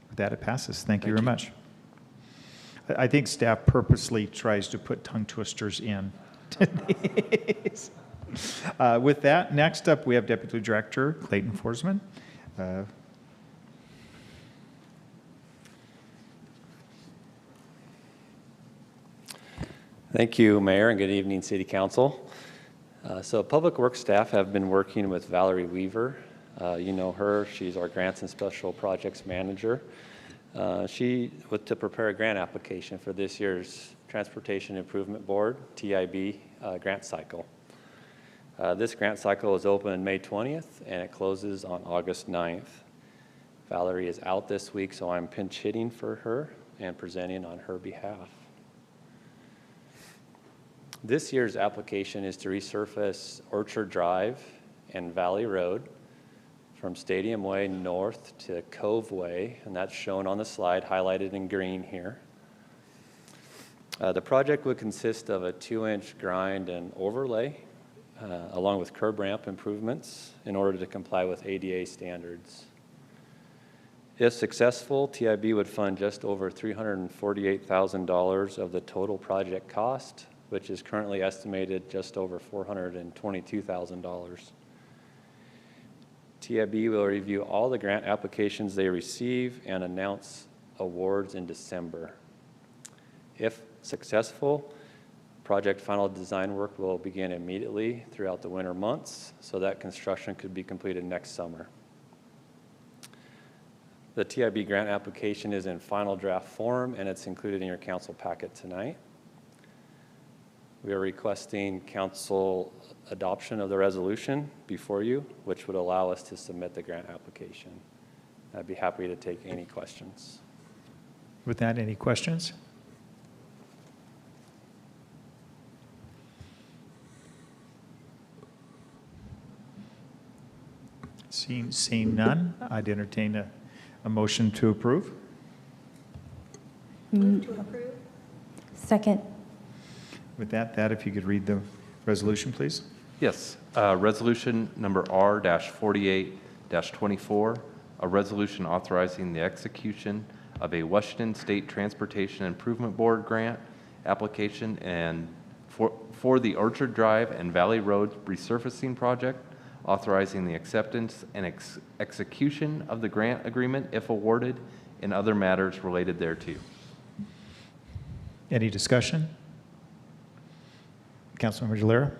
With that, it passes. Thank you very much. I think staff purposely tries to put tongue twisters in. With that, next up, we have Deputy Director Clayton Forsman. Thank you, Mayor, and good evening, City Council. So Public Works staff have been working with Valerie Weaver. You know her, she's our Grants and Special Projects Manager. She was to prepare a grant application for this year's Transportation Improvement Board, TIB, grant cycle. This grant cycle is open May 20th and it closes on August 9th. Valerie is out this week, so I'm pinch hitting for her and presenting on her behalf. This year's application is to resurface Orchard Drive and Valley Road from Stadium Way north to Cove Way, and that's shown on the slide, highlighted in green here. The project would consist of a 2-inch grind and overlay, along with curb ramp improvements in order to comply with ADA standards. If successful, TIB would fund just over $348,000 of the total project cost, which is currently estimated just over $422,000. TIB will review all the grant applications they receive and announce awards in December. If successful, project final design work will begin immediately throughout the winter months so that construction could be completed next summer. The TIB grant application is in final draft form and it's included in your council packet tonight. We are requesting council adoption of the resolution before you, which would allow us to submit the grant application. I'd be happy to take any questions. With that, any questions? Seeing none, I'd entertain a motion to approve. Move to approve. Second. With that, if you could read the resolution, please. Yes, resolution number R-48-24, a resolution authorizing the execution of a Washington State Transportation Improvement Board grant application and for the Orchard Drive and Valley Road resurfacing project, authorizing the acceptance and execution of the grant agreement if awarded and other matters related thereto. Any discussion? Councilmember Jalera?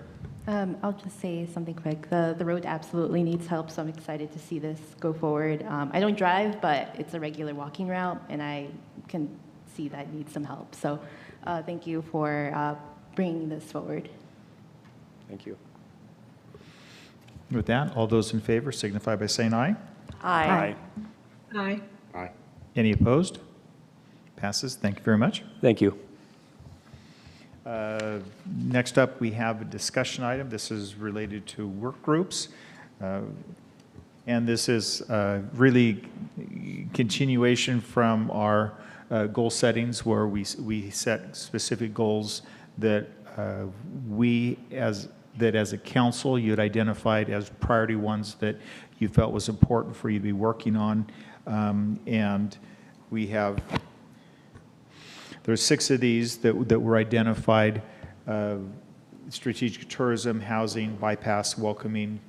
I'll just say something quick. The road absolutely needs help, so I'm excited to see this go forward. I don't drive, but it's a regular walking route, and I can see that it needs some help. So thank you for bringing this forward. Thank you. With that, all those in favor signify by saying aye. Aye. Aye. Aye. Any opposed? Passes. Thank you very much. Thank you. Next up, we have a discussion item. This is related to work groups. And this is really continuation from our goal settings where we set specific goals that as a council you had identified as priority ones that you felt was important for you to be working on. And we have there's 6 of these that were identified: strategic tourism, housing, bypass, welcoming,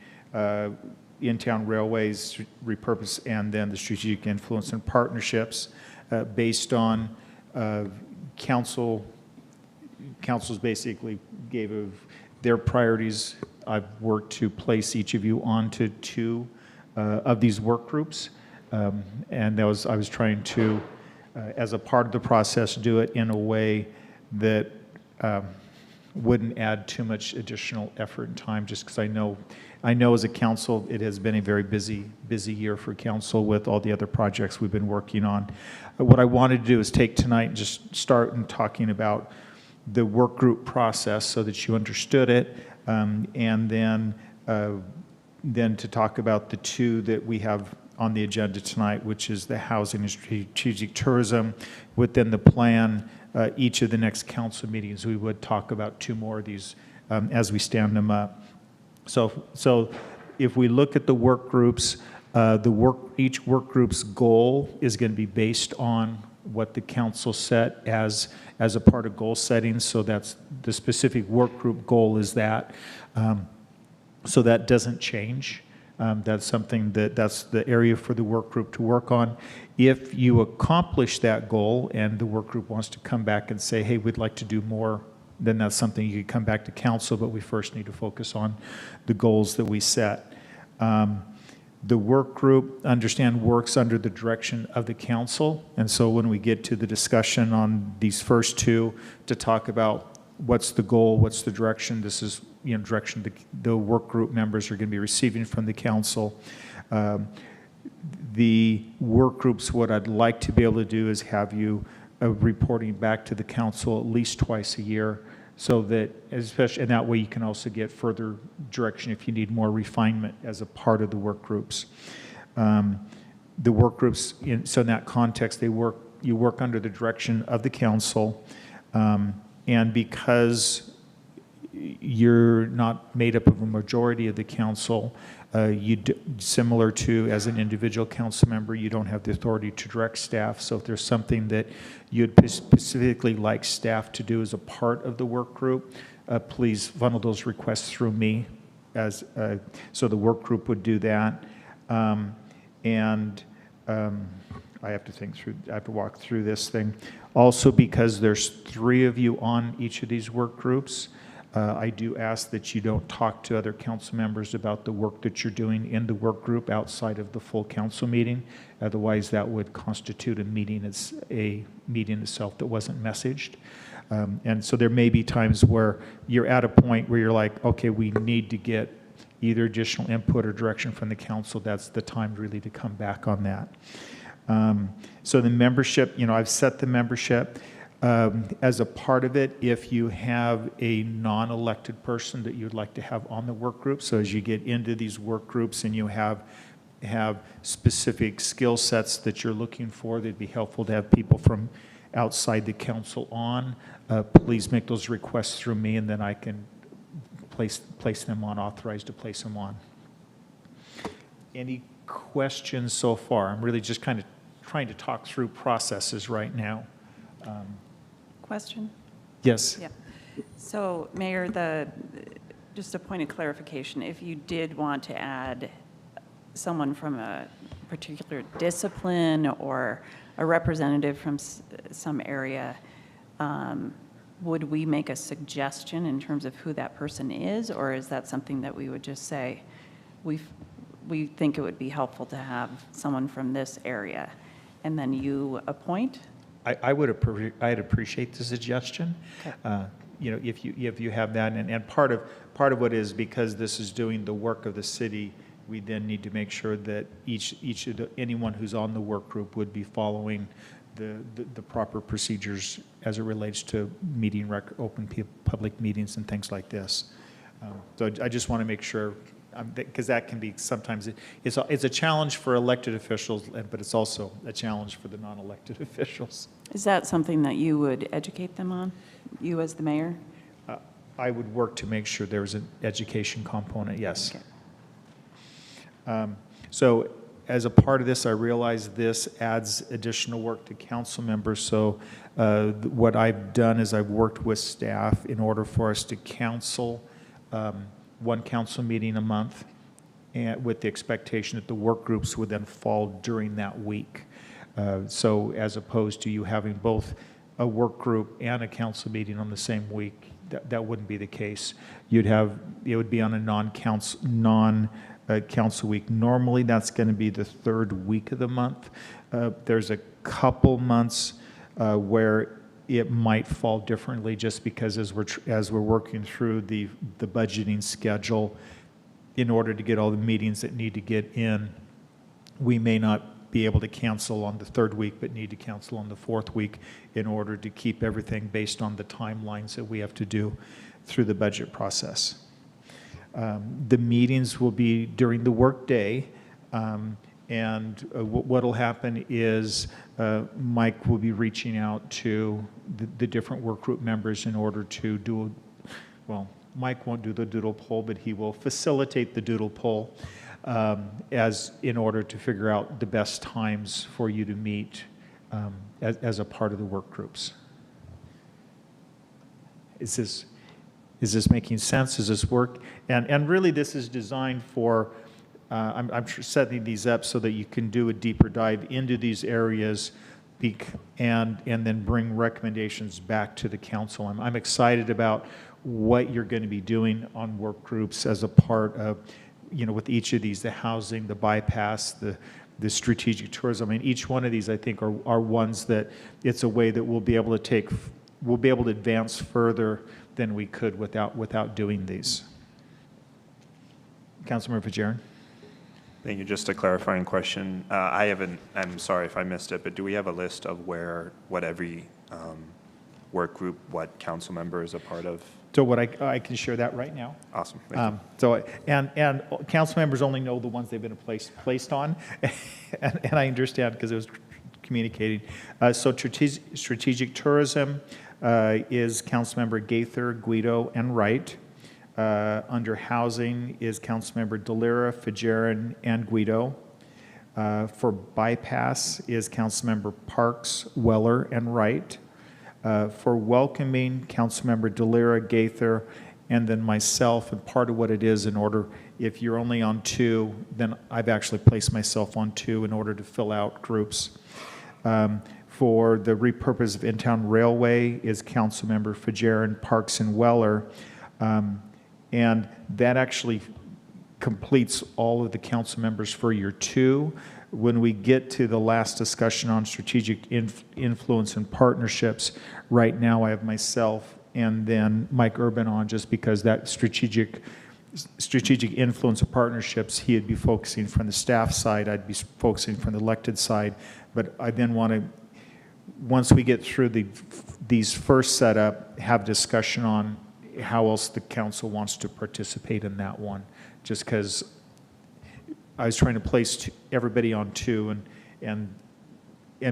in-town railways, repurpose, and then the strategic influence and partnerships based on councils basically gave their priorities. I've worked to place each of you onto 2 of these work groups, and I was trying to, as a part of the process, do it in a way that wouldn't add too much additional effort and time, just because I know as a council it has been a very busy year for council with all the other projects we've been working on. What I wanted to do is take tonight and just start in talking about the work group process so that you understood it, and then to talk about the 2 that we have on the agenda tonight, which is the housing and strategic tourism. Within the plan, each of the next council meetings, we would talk about 2 more of these as we stand them up. So if we look at the work groups, each work group's goal is going to be based on what the council set as a part of goal setting. So that's the specific work group goal is that. So that doesn't change. That's something that's the area for the work group to work on. If you accomplish that goal and the work group wants to come back and say, hey, we'd like to do more then that's something you could come back to council, but we first need to focus on the goals that we set. The work group, understand, works under the direction of the council, and so when we get to the discussion on these first two, to talk about what's the goal, what's the direction, this is, direction the work group members are going to be receiving from the council. The work groups, what I'd like to be able to do is have you reporting back to the council at least twice a year, so that, especially, and that way you can also get further direction if you need more refinement as a part of the work groups. The work groups, so in that context, you work under the direction of the council, and because you're not made up of a majority of the council, similar to as an individual council member, you don't have the authority to direct staff. So if there's something that you'd specifically like staff to do as a part of the work group, please funnel those requests through me, so the work group would do that. I have to walk through this thing. Also, because there's 3 of you on each of these work groups, I do ask that you don't talk to other council members about the work that you're doing in the work group outside of the full council meeting. Otherwise, that would constitute a meeting itself that wasn't messaged. And so there may be times where you're at a point where you're like, okay, we need to get either additional input or direction from the council. That's the time really to come back on that. So the membership, I've set the membership. As a part of it, if you have a non-elected person that you'd like to have on the work group, so as you get into these work groups and you have specific skill sets that you're looking for, that'd be helpful to have people from outside the council on, please make those requests through me, and then I can place them on, authorized to place them on. Any questions so far? I'm really just kind of trying to talk through processes right now. Question? Yes. Yeah. So, Mayor, just a point of clarification, if you did want to add someone from a particular discipline or a representative from some area, would we make a suggestion in terms of who that person is, or is that something that we would just say, we think it would be helpful to have someone from this area, and then you appoint? I'd appreciate the suggestion. Okay. If you have that, and part of what is, because this is doing the work of the city, we then need to make sure that anyone who's on the work group would be following the proper procedures as it relates to open public meetings and things like this. So I just want to make sure, because that can be sometimes, it's a challenge for elected officials, but it's also a challenge for the non-elected officials. Is that something that you would educate them on, you as the mayor? I would work to make sure there's an education component, yes. Okay. So as a part of this, I realize this adds additional work to council members. So what I've done is I've worked with staff in order for us to counsel one council meeting a month, and with the expectation that the work groups would then fall during that week. So as opposed to you having both a work group and a council meeting on the same week, that wouldn't be the case. It would be on a non-council week. Normally, that's going to be the 3rd week of the month. There's a couple months where it might fall differently, just because as we're working through the budgeting schedule, in order to get all the meetings that need to get in, we may not be able to cancel on the 3rd week, but need to cancel on the 4th week in order to keep everything based on the timelines that we have to do through the budget process. The meetings will be during the workday, and what will happen is Mike will be reaching out to the different work group members in order to Mike won't do the doodle poll, but he will facilitate the doodle poll in order to figure out the best times for you to meet as a part of the work groups. Is this making sense? Does this work? And really, this is designed for, I'm setting these up so that you can do a deeper dive into these areas and then bring recommendations back to the council. I'm excited about what you're going to be doing on work groups as a part of, with each of these, the housing, the bypass, the strategic tourism. I mean, each one of these, I think, are ones that it's a way that we'll be able to advance further than we could without doing these. Councilmember Fajarin? Thank you. Just a clarifying question. I'm sorry if I missed it, but do we have a list of what every work group, what council member is a part of? So what I can share that right now. Awesome. Thank you. So, and council members only know the ones they've been placed on, and I understand because it was communicating. So strategic tourism is Councilmember Gaither, Guido, and Wright. Under housing is Councilmember Delira, Fajarin, and Guido. For bypass is Councilmember Parks, Weller, and Wright. For welcoming, Councilmember Delira, Gaither, and then myself. And part of what it is, in order, if you're only on two, then I've actually placed myself on two in order to fill out groups. For the repurpose of in-town railway is Councilmember Fajarin, Parks, and Weller. And that actually completes all of the council members for year two. When we get to the last discussion on strategic influence and partnerships, right now I have myself and then Mike Urban on, just because that strategic influence and partnerships, he'd be focusing from the staff side, I'd be focusing from the elected side. But I then want to, once we get through these first setup, have discussion on how else the council wants to participate in that one, just because I was trying to place everybody on two, and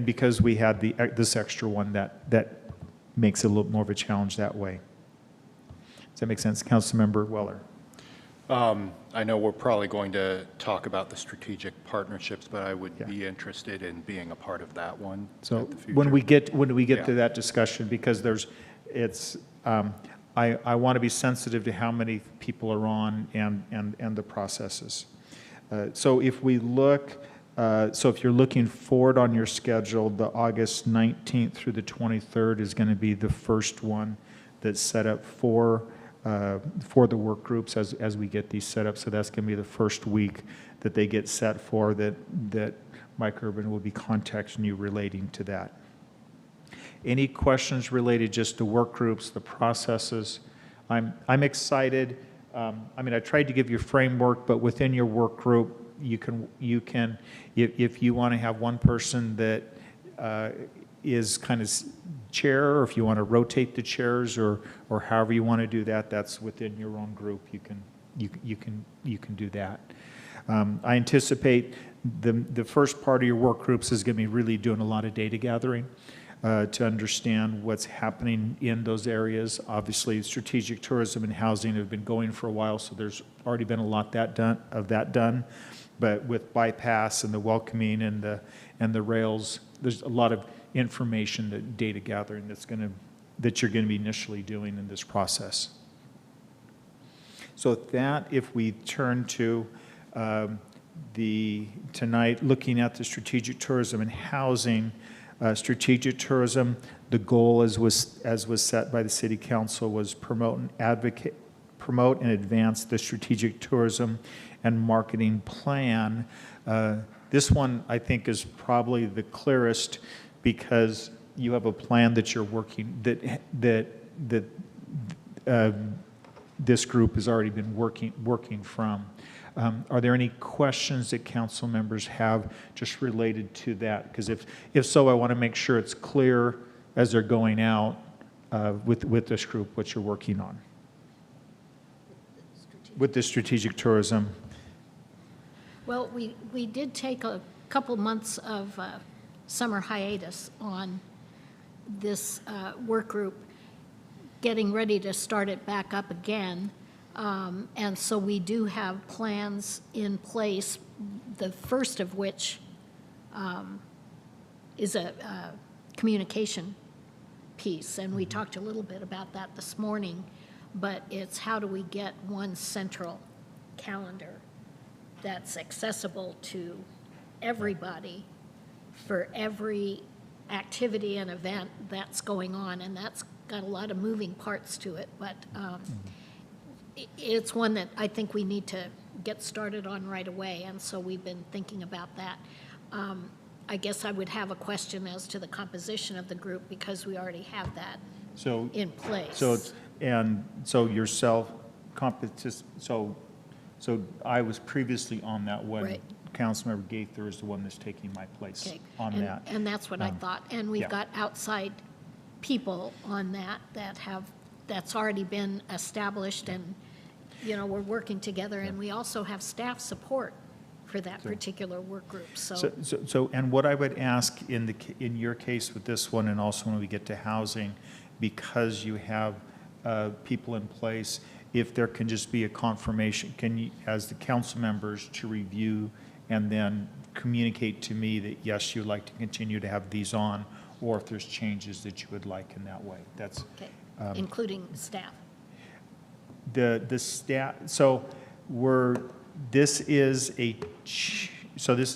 because we had this extra one, that makes it a little more of a challenge that way. Does that make sense? Councilmember Weller. I know we're probably going to talk about the strategic partnerships, but I would be interested in being a part of that one. So when we get to that discussion, because I want to be sensitive to how many people are on and the processes. So if we look, if you're looking forward on your schedule, the August 19th through the 23rd is going to be the first one that's set up for the work groups as we get these set up. So that's going to be the first week that they get set for, that Mike Urban will be contacting you relating to that. Any questions related just to work groups, the processes? I'm excited. I tried to give you a framework, but within your work group, you can, if you want to have one person that is kind of chair, or if you want to rotate the chairs, or however you want to do that, that's within your own group. You can do that. I anticipate the first part of your work groups is going to be really doing a lot of data gathering. To understand what's happening in those areas. Obviously, strategic tourism and housing have been going for a while, so there's already been a lot of that done. But with bypass and the welcoming and the rails, there's a lot of information, data gathering that you're going to be initially doing in this process. So that, if we turn to tonight, looking at the strategic tourism and housing. Strategic tourism, the goal as was set by the City Council was promote and advance the strategic tourism and marketing plan. This one, I think, is probably the clearest, because you have a plan that you're working, that this group has already been working from. Are there any questions that council members have just related to that? Because if so, I want to make sure it's clear as they're going out with this group what you're working on. With the strategic tourism. Well, we did take a couple months of summer hiatus on this work group, getting ready to start it back up again. And so we do have plans in place, the first of which is a communication piece. And we talked a little bit about that this morning, but it's how do we get one central calendar that's accessible to everybody for every activity and event that's going on, and that's got a lot of moving parts to it, but it's one that I think we need to get started on right away, and so we've been thinking about that. I guess I would have a question as to the composition of the group, because we already have that So, in place. so yourself, so I was previously on that one. Right. Councilmember Gaither is the one that's taking my place Okay. on And- that. And that's what I thought. And we've yeah. got outside people on that that's already been established, and, you know, we're working together. And we also have staff support for that particular work group, So, and what I would ask in your case with this one, and also when we get to housing, because you have people in place, if there can just be a confirmation, can you, as the council members, to review and then communicate to me that, yes, you'd like to continue to have these on, or if there's changes that you would like in that way. That's okay, including staff. the staff. So this is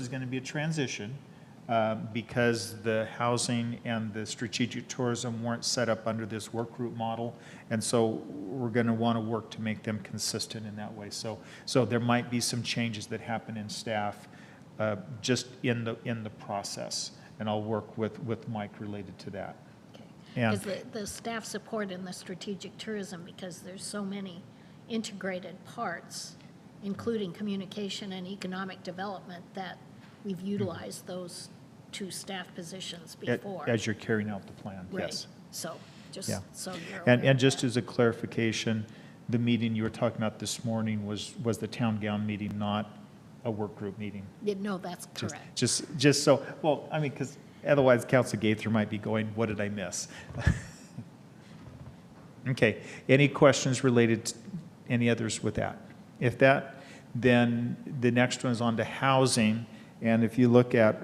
going to be a transition because the housing and the strategic tourism weren't set up under this work group model, and so we're going to want to work to make them consistent in that way. So there might be some changes that happen in staff just in the process, and I'll work with Mike related to that. And Because the staff support in the strategic tourism, because there's so many integrated parts, including communication and economic development, that we've utilized those two staff positions before. as you're carrying out the plan, Right. yes. So, just Yeah. so you're aware. And just as a clarification, the meeting you were talking about this morning was the town gown meeting, not a work group meeting. No, that's correct. Just so, well, I mean, because otherwise Council Gaither might be going, what did I miss? Okay, any questions related to any others with that? If that, then the next one is on to housing, and if you look at,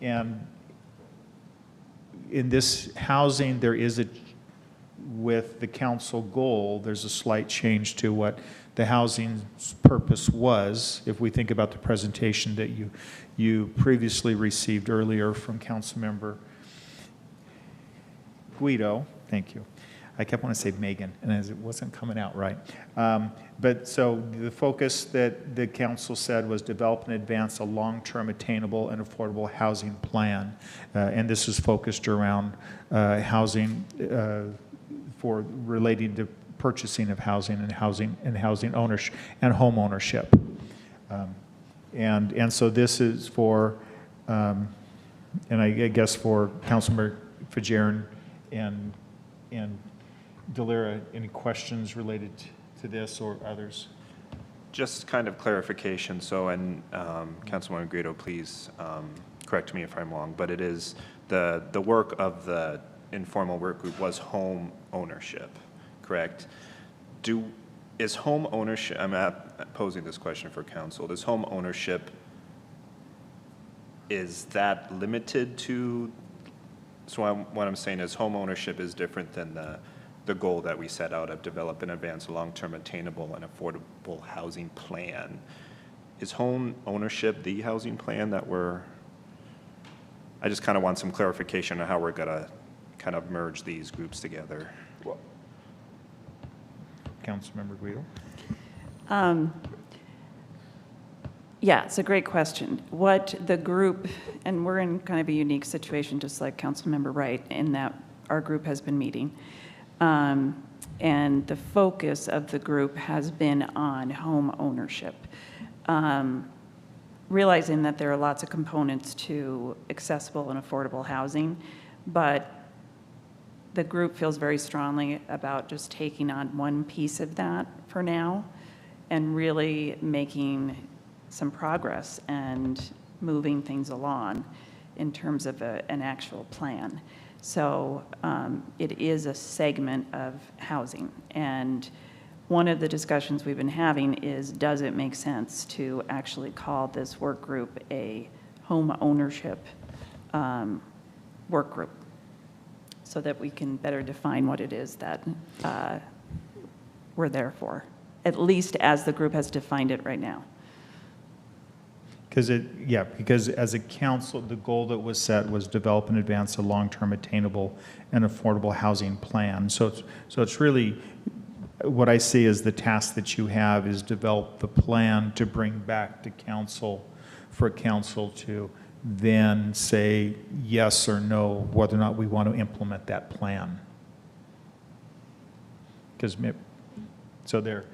and in this housing, there is with the council goal, there's a slight change to what the housing's purpose was. If we think about the presentation that you previously received earlier from Councilmember Guido, thank you. I kept wanting to say Megan, and it wasn't coming out right. But so the focus that the council said was develop and advance a long-term attainable and affordable housing plan. And this is focused around housing for relating to purchasing of housing and housing ownership and home ownership. And so this is for, and I guess for Councilmember Fajarin and Delira, any questions related to this or others? Just kind of clarification, so, and Councilwoman Guido, please correct me if I'm wrong, but it is, the work of the informal work group was home ownership, correct? Is home ownership, I'm posing this question for council, does home ownership, is that limited to, so what I'm saying is home ownership is different than the goal that we set out of develop and advance a long-term attainable and affordable housing plan. Is home ownership the housing plan that I just kind of want some clarification on how we're gonna kind of merge these groups together. Councilmember Guido? Yeah, it's a great question. What the group, and we're in kind of a unique situation, just like Councilmember Wright, in that our group has been meeting. And the focus of the group has been on home ownership. Realizing that there are lots of components to accessible and affordable housing, but the group feels very strongly about just taking on one piece of that for now and really making some progress and moving things along in terms of an actual plan. So it is a segment of housing. And one of the discussions we've been having is, does it make sense to actually call this work group a home ownership work group, so that we can better define what it is that we're there for, at least as the group has defined it right now. because as a council, the goal that was set was develop and advance a long-term attainable and affordable housing plan. So it's really, what I see as the task that you have is develop the plan to bring back to council, for council to then say yes or no, whether or not we want to implement that plan. Because, so there.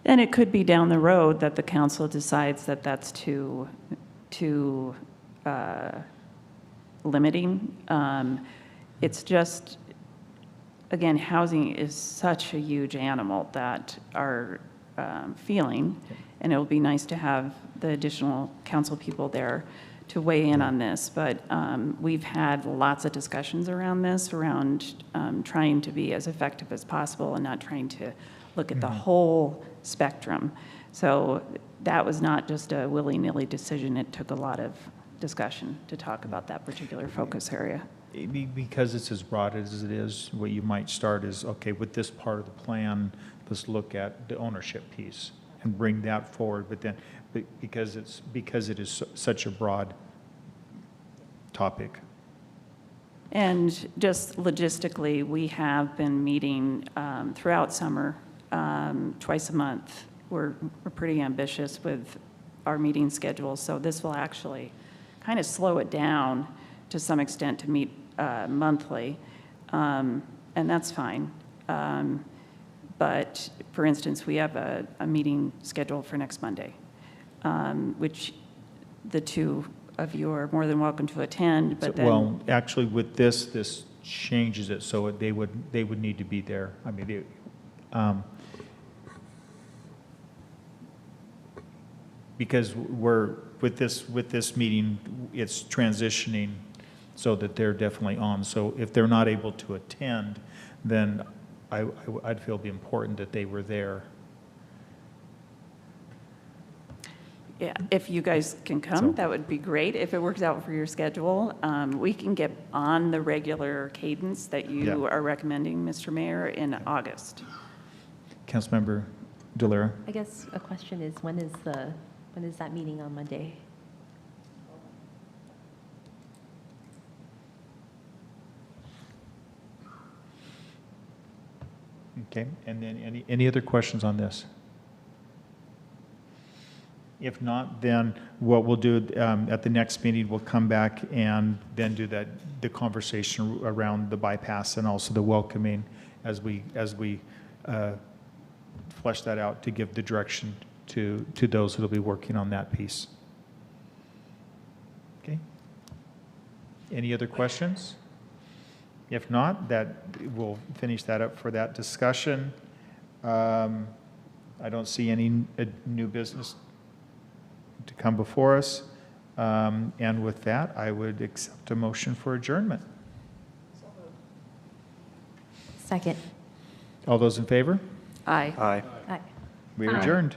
And it could be down the road that the council decides that that's too limiting. It's just, again, housing is such a huge animal that our feeling, and it will be nice to have the additional council people there to weigh in on this, but we've had lots of discussions around this, around trying to be as effective as possible and not trying to look at the whole spectrum. So that was not just a willy-nilly decision. It took a lot of discussion to talk about that particular focus area. Because it's as broad as it is, what you might start is, okay, with this part of the plan, let's look at the ownership piece and bring that forward, but then, because it is such a broad topic. And just logistically, we have been meeting throughout summer, twice a month. We're pretty ambitious with our meeting schedule, so this will actually kind of slow it down to some extent to meet monthly, and that's fine. But for instance, we have a meeting scheduled for next Monday, which the two of you are more than welcome to attend, but then. Well, actually, with this changes it, so they would need to be there. I mean, because with this meeting, it's transitioning so that they're definitely on. So if they're not able to attend, then I'd feel it'd be important that they were there. Yeah, if you guys can come, that would be great. If it works out for your schedule, we can get on the regular cadence that you are recommending, Mr. Mayor, in August. Councilmember Delera. I guess a question is, when is that meeting on Monday? Okay, and then any other questions on this? If not, then what we'll do at the next meeting, we'll come back and then do the conversation around the bypass and also the welcoming as we flesh that out to give the direction to those who will be working on that piece. Okay. Any other questions? If not, we'll finish that up for that discussion. I don't see any new business to come before us. And with that, I would accept a motion for adjournment. Second. All those in favor? Aye. Aye. Aye. We are adjourned.